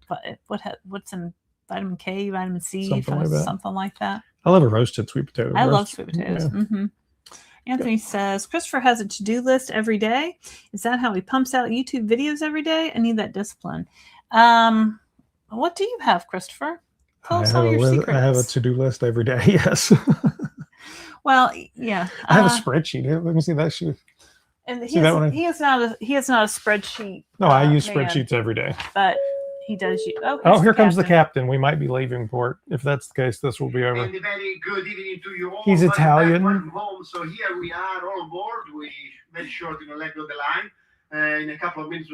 Speaker 2: What's in vitamin K, vitamin C, something like that.
Speaker 1: I love a roasted sweet potato.
Speaker 2: I love sweet potatoes. Yeah. Mm-hmm. Anthony says, Christopher has a to-do list every day. Is that how he pumps out YouTube videos every day? I need that discipline. What do you have, Christopher? Tell us all your secrets.
Speaker 1: I have a to-do list every day, yes.
Speaker 2: Well, yeah.
Speaker 1: I have a spreadsheet. Let me see that sheet.
Speaker 2: And he is not a spreadsheet.
Speaker 1: No, I use spreadsheets every day.
Speaker 2: But he does use.
Speaker 1: Oh, here comes the captain. We might be leaving port. If that's the case, this will be over.
Speaker 3: And a very good evening to you all.
Speaker 1: He's Italian.
Speaker 3: Home. So here we are all aboard. We very short, let go the line. In a couple of minutes,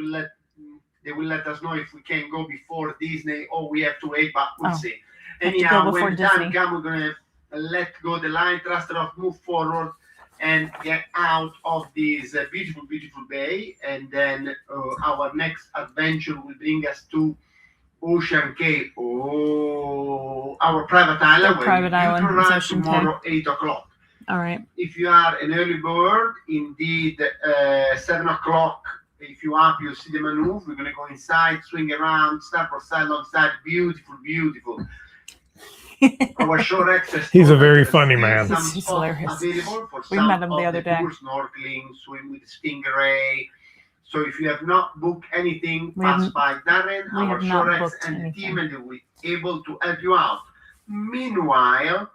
Speaker 3: they will let us know if we can go before Disney or we have to wait, but we'll see. Anyhow, when the time comes, we're going to let go the line, thrust it off, move forward, and get out of this beautiful, beautiful bay. And then our next adventure will bring us to Ocean Cay, our private island.
Speaker 2: Private island.
Speaker 3: Arrive tomorrow, 8 o'clock.
Speaker 2: All right.
Speaker 3: If you are an early bird, indeed, 7 o'clock, if you up, you'll see the maneuver. We're going to go inside, swing around, starboard side, long side. Beautiful, beautiful. Our shore access.
Speaker 1: He's a very funny man.
Speaker 2: He's hilarious. We met him the other day.
Speaker 3: Snorkeling, swim with stingray. So if you have not booked anything, pass by Darren, our shore access, and the team, and we'll be able to help you out. Meanwhile,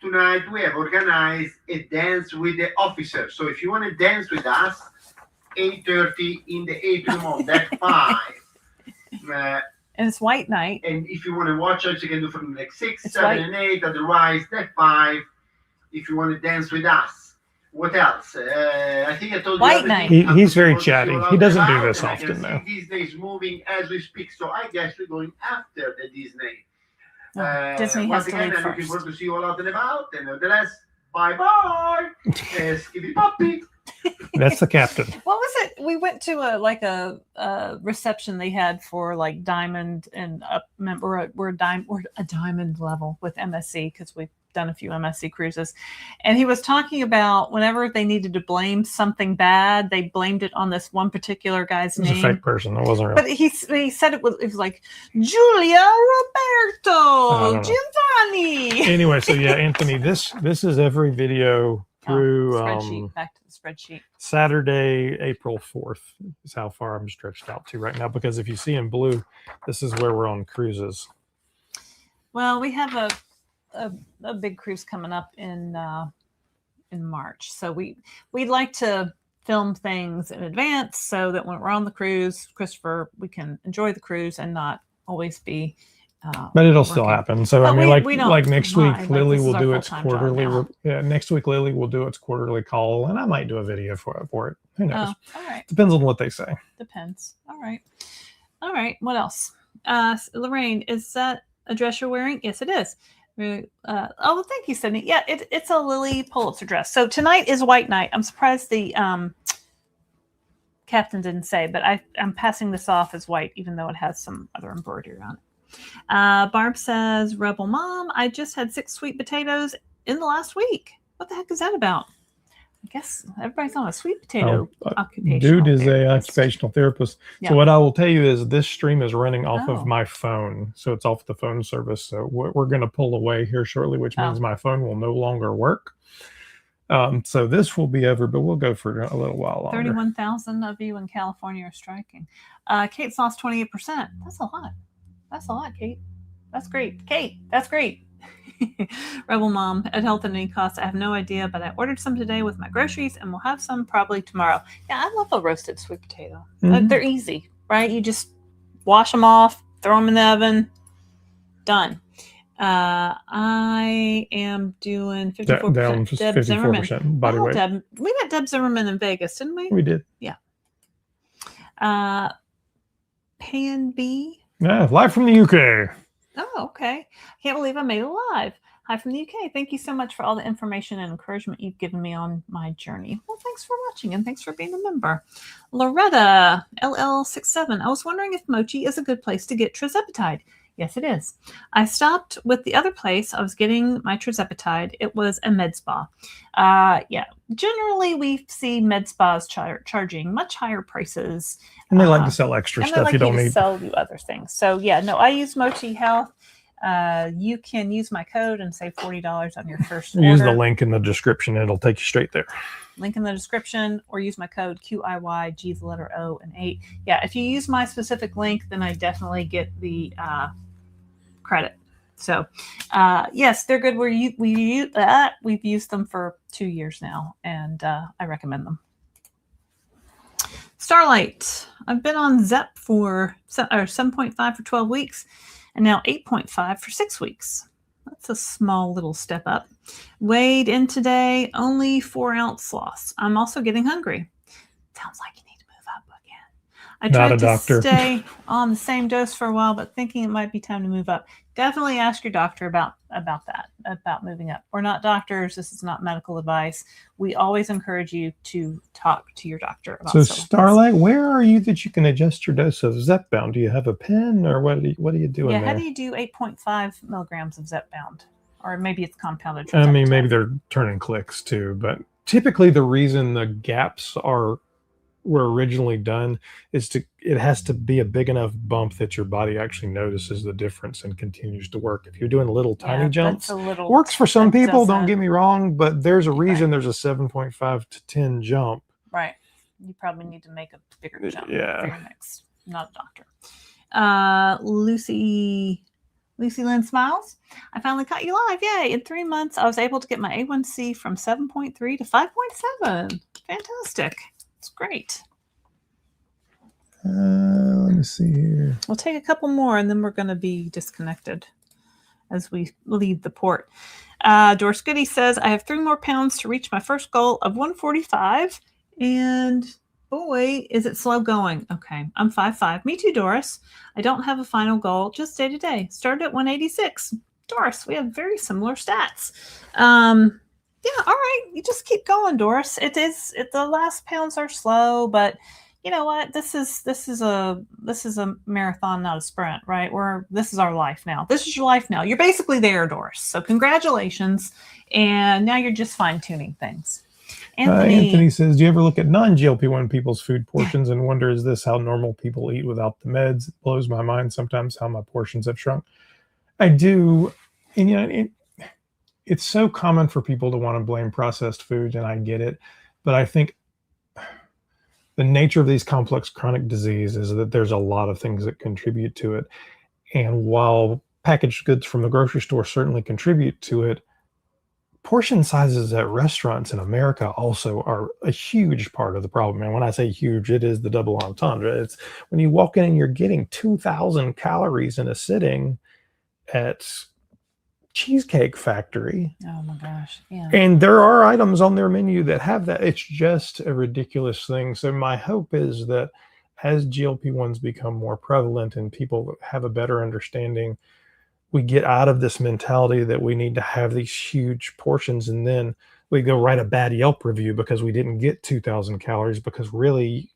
Speaker 3: tonight we have organized a dance with the officers. So if you want to dance with us, 8:30 in the atrium, deck 5.
Speaker 2: And it's white night.
Speaker 3: And if you want to watch us, you can do from like 6, 7, and 8. Otherwise, deck 5. If you want to dance with us. What else? I think I told you.
Speaker 2: White night.
Speaker 1: He's very chatty. He doesn't do this often, though.
Speaker 3: Disney is moving as we speak, so I guess we're going after the Disney.
Speaker 2: Disney has to leave first.
Speaker 3: I'm looking forward to see you all out and about. And nevertheless, bye-bye. Skibby puppy.
Speaker 1: That's the captain.
Speaker 2: What was it? We went to a reception they had for like diamond and up. We're a diamond level with MSC because we done a few MSC cruises, and he was talking about whenever they needed to blame something bad, they blamed it on this one particular guy's
Speaker 1: It was
Speaker 2: name.
Speaker 1: a fake person. It wasn't real.
Speaker 2: But he said it was like Julia Roberto Giovanni.
Speaker 1: Anyway, so yeah, Anthony, this is every video through
Speaker 2: spreadsheet. Back to the spreadsheet.
Speaker 1: Saturday, April 4th is how far I'm stretched out to right now, because if you see in blue, this is where we're on cruises.
Speaker 2: Well, we have a big cruise coming up in March, so we'd like to film things in advance so that when we're on the cruise, Christopher, we can enjoy the cruise and not always be.
Speaker 1: But it'll still happen. So
Speaker 2: But
Speaker 1: I mean,
Speaker 2: we don't
Speaker 1: like next week,
Speaker 2: mind.
Speaker 1: Lily
Speaker 2: This is
Speaker 1: will
Speaker 2: our
Speaker 1: do its
Speaker 2: full-time job
Speaker 1: quarterly.
Speaker 2: now.
Speaker 1: Yeah, next week Lily will do its quarterly call, and I might do a video for it. Who knows?
Speaker 2: Oh, all right.
Speaker 1: Depends on what they say.
Speaker 2: Depends. All right. What else? Laraine, is that a dress you're wearing? Yes, it is. Well, thank you, Sydney. Yeah, it's a Lily Pulitzer dress. So tonight is white night. I'm surprised the captain didn't say, but I'm passing this off as white, even though it has some other embroidery on it. Barb says, Rebel Mom, I just had 6 sweet potatoes in the last week. What the heck is that about? I guess everybody's on a sweet potato occupation.
Speaker 1: Dude is a occupational therapist.
Speaker 2: Yeah.
Speaker 1: So what I will tell you is this stream is running off of my phone. So it's off the phone service. So we're going to pull away here shortly, which means my phone will no longer work. So this will be over, but we'll go for a little while longer.
Speaker 2: 31,000 of you in California are striking. Kate's lost 28%. That's a lot. That's a lot, Kate. That's great. Kate, that's great. Rebel Mom, at Health at Any Cost, I have no idea, but I ordered some today with my groceries and we'll have some probably tomorrow. Yeah, I love a roasted sweet potato.
Speaker 1: Mm-hmm.
Speaker 2: They're easy, right? You just wash them off, throw them in the oven, done. I am doing 54%.
Speaker 1: Down
Speaker 2: Deb
Speaker 1: 54%
Speaker 2: Zimmerman.
Speaker 1: body weight.
Speaker 2: Deb. We met Deb Zimmerman in Vegas, didn't we?
Speaker 1: We did.
Speaker 2: Yeah. Pan B.
Speaker 1: Yeah, live from the UK.
Speaker 2: Oh, okay. Can't believe I made it live. Hi from the UK. Thank you so much for all the information and encouragement you've given me on my journey. Well, thanks for watching and thanks for being a member. Loretta, LL67. I was wondering if Mochi is a good place to get Trizepatide. Yes, it is. I stopped with the other place I was getting my Trizepatide. It was a med spa. Yeah, generally we see med spas charging much higher prices.
Speaker 1: And they like to sell extra stuff you don't need.
Speaker 2: Sell you other things. So yeah, no, I use Mochi Health. You can use my code and save $40 on your first order.
Speaker 1: Use the link in the description. It'll take you straight there.
Speaker 2: Link in the description, or use my code QIYG, the letter O, and 8. Yeah, if you use my specific link, then I definitely get the credit. So yes, they're good. We've used them for 2 years now, and I recommend them. Starlight, I've been on Zep for 7.5 for 12 weeks, and now 8.5 for 6 weeks. That's a small little step up. Weighed in today, only 4 ounce loss. I'm also getting hungry. Sounds like you need to move up again. I tried to stay on the same dose for a while, but thinking it might be time to move up. Definitely ask your doctor about that, about moving up. We're not doctors. This is not medical advice. We always encourage you to talk to your doctor about
Speaker 1: So Starlight, where are you that you can adjust your dose of Zepbound? Do you have a pen, or what are you doing there?
Speaker 2: How do you do 8.5 milligrams of Zepbound? Or maybe it's compounded.
Speaker 1: I mean, maybe they're turning clicks too, but typically the reason the gaps were originally done is it has to be a big enough bump that your body actually notices the difference and continues to work. If you're doing little tiny jumps, works for some people, don't get me wrong, but there's a reason there's a 7.5 to 10 jump.
Speaker 2: Right. You probably need to make a bigger jump.
Speaker 1: Yeah.
Speaker 2: For your next, not a doctor. Lucy Lynn smiles. I finally caught you live. Yay. In 3 months, I was able to get my A1C from 7.3 to 5.7. Fantastic. It's great.
Speaker 1: Let me see here.
Speaker 2: We'll take a couple more and then we're going to be disconnected as we leave the port. Doris Goody says, I have 3 more pounds to reach my first goal of 145. And boy, is it slow going. Okay, I'm 5'5". Me too, Doris. I don't have a final goal, just day to day. Started at 186. Doris, we have very similar stats. Yeah, all right. You just keep going, Doris. The last pounds are slow, but you know what, this is a marathon, not a sprint, right? This is our life now. This is your life now. You're basically there, Doris. So congratulations. And now you're just fine tuning things.
Speaker 1: Anthony says, do you ever look at non-GLP-1 people's food portions and wonder, is this how normal people eat without the meds? It blows my mind sometimes how my portions have shrunk. I do. And, you know, it's so common for people to want to blame processed food, and I get it. But I think the nature of these complex chronic diseases is that there's a lot of things that contribute to it. And while packaged goods from the grocery store certainly contribute to it, portion sizes at restaurants in America also are a huge part of the problem. And when I say huge, it is the double entendre. It's when you walk in and you're getting 2,000 calories in a sitting at Cheesecake Factory.
Speaker 2: Oh my gosh. Yeah.
Speaker 1: And there are items on their menu that have that. It's just a ridiculous thing. So my hope is that as GLP-1s become more prevalent and people have a better understanding, we get out of this mentality that we need to have these huge portions and then we go write a bad Yelp review because we didn't get 2,000 calories, because really,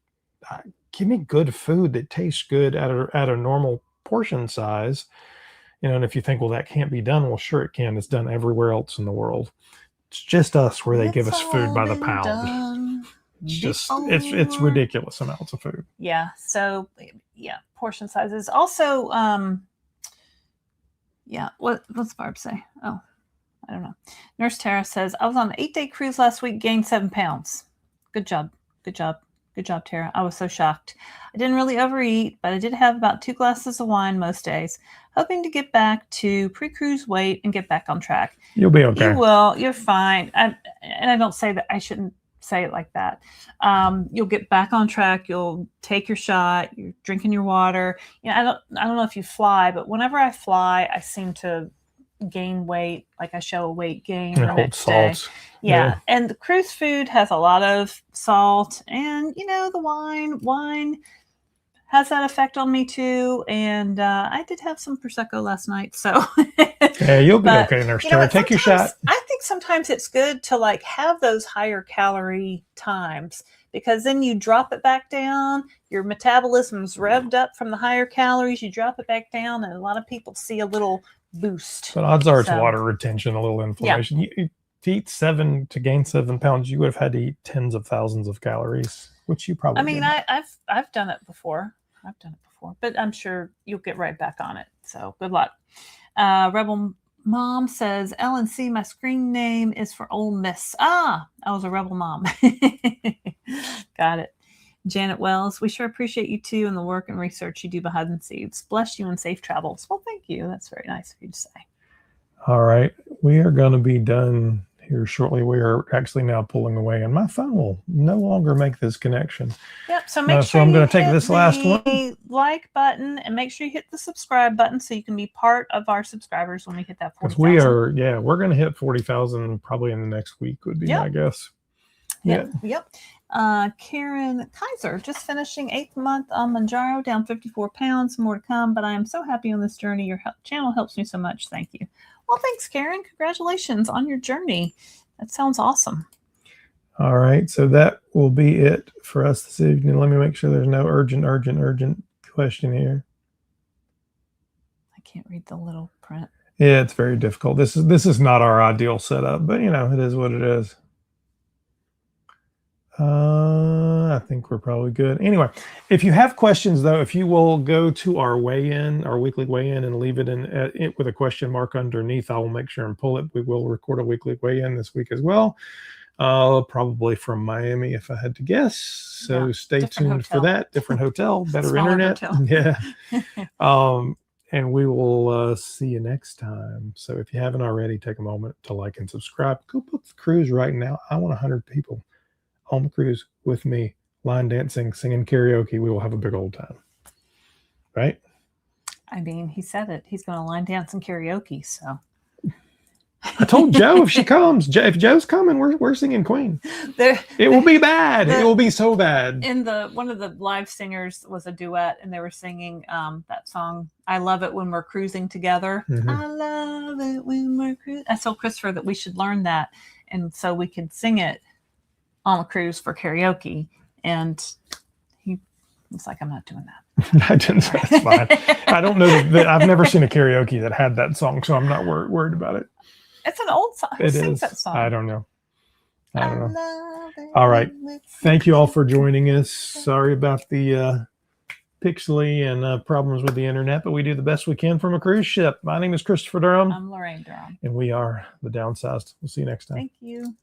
Speaker 1: give me good food that tastes good at a normal portion size. You know, and if you think, well, that can't be done, well, sure it can. It's done everywhere else in the world. It's just us where they give us food by the pound. It's ridiculous amounts of food.
Speaker 2: Yeah. So yeah, portion sizes. Also, yeah. What's Barb say? Oh, I don't know. Nurse Tara says, I was on an 8-day cruise last week, gained 7 pounds. Good job. Good job. Good job, Tara. I was so shocked. I didn't really overeat, but I did have about 2 glasses of wine most days, hoping to get back to pre-cruise weight and get back on track.
Speaker 1: You'll be okay.
Speaker 2: You will. You're fine. And I don't say that. I shouldn't say it like that. You'll get back on track. You'll take your shot. You're drinking your water. You know, I don't know if you fly, but whenever I fly, I seem to gain weight. Like I show a weight gain the next day. Yeah. And the cruise food has a lot of salt, and you know, the wine has that effect on me too. And I did have some Prosecco last night. So
Speaker 1: yeah, you'll be okay, Nurse Tara. Take your shot.
Speaker 2: I think sometimes it's good to like have those higher calorie times, because then you drop it back down. Your metabolism's revved up from the higher calories. You drop it back down, and a lot of people see a little boost.
Speaker 1: But odds are it's water retention, a little inflammation. Yeah. To gain 7 pounds, you would have had to eat tens of thousands of calories, which you probably.
Speaker 2: I mean, I've done it before. But I'm sure you'll get right back on it. So good luck. Rebel Mom says, LNC, my screen name is for Ole Miss. I was a Rebel Mom. Got it. Janet Wells, we sure appreciate you too and the work and research you do behind the scenes. Bless you and safe travels. Well, thank you. That's very nice of you to say. All
Speaker 1: right. We are going to be done here shortly. We are actually now pulling away, and my phone will no longer make this connection.
Speaker 2: Yep. So make sure
Speaker 1: I'm going to take this last
Speaker 2: one. Like button, and make sure you hit the subscribe button so you can be part of our subscribers when we hit that 40,000.
Speaker 1: We're going to hit 40,000 probably in the next week would be my guess.
Speaker 2: Yep. Karen Kaiser, just finishing 8th month on Mounjaro, down 54 pounds, more to come, but I am so happy on this journey. Your channel helps me so much. Thank you. Well, thanks, Karen. Congratulations on your journey. That sounds awesome.
Speaker 1: All right. So that will be it for us this evening. Let me make sure there's no urgent question here.
Speaker 2: I can't read the little print.
Speaker 1: Yeah, it's very difficult. This is not our ideal setup, but you know, it is what it is. I think we're probably good. Anyway, if you have questions, though, if you will go to our weigh-in, our weekly weigh-in, and leave it with a question mark underneath, I will make sure and pull it. We will record a weekly weigh-in this week as well, probably from Miami, if I had to guess. So stay tuned for that. Different hotel, better internet.
Speaker 2: Hotel.
Speaker 1: Yeah. And we will see you next time. So if you haven't already, take a moment to like and subscribe. Go book the cruise right now. I want 100 people on the cruise with me, line dancing, singing karaoke. We will have a big old time. Right?
Speaker 2: I mean, he said it. He's going to line dance and karaoke, so.
Speaker 1: I told Joe if she comes, if Joe's coming, we're singing Queen. It will be bad. It will be so bad.
Speaker 2: One of the live singers was a duet, and they were singing that song, I Love It When We're Cruising Together. Mm-hmm. I love it when we're cruising. I told Christopher that we should learn that, and so we could sing it on the cruise for karaoke. And he Looks like I'm not doing that.
Speaker 1: That's fine. I don't know that I've never seen a karaoke that had that song, so I'm not worried about it.
Speaker 2: It's an old song. Who
Speaker 1: It
Speaker 2: sings
Speaker 1: is.
Speaker 2: that song?
Speaker 1: I don't know. I don't know.
Speaker 2: love it
Speaker 1: All right.
Speaker 2: with
Speaker 1: Thank you all for joining us. Sorry about the pixely and problems with the internet, but we do the best we can from a cruise ship. My name is Christopher Durham,
Speaker 2: I'm Laraine Durham.
Speaker 1: and we are the Downsized. We'll see you next time.
Speaker 2: Thank you.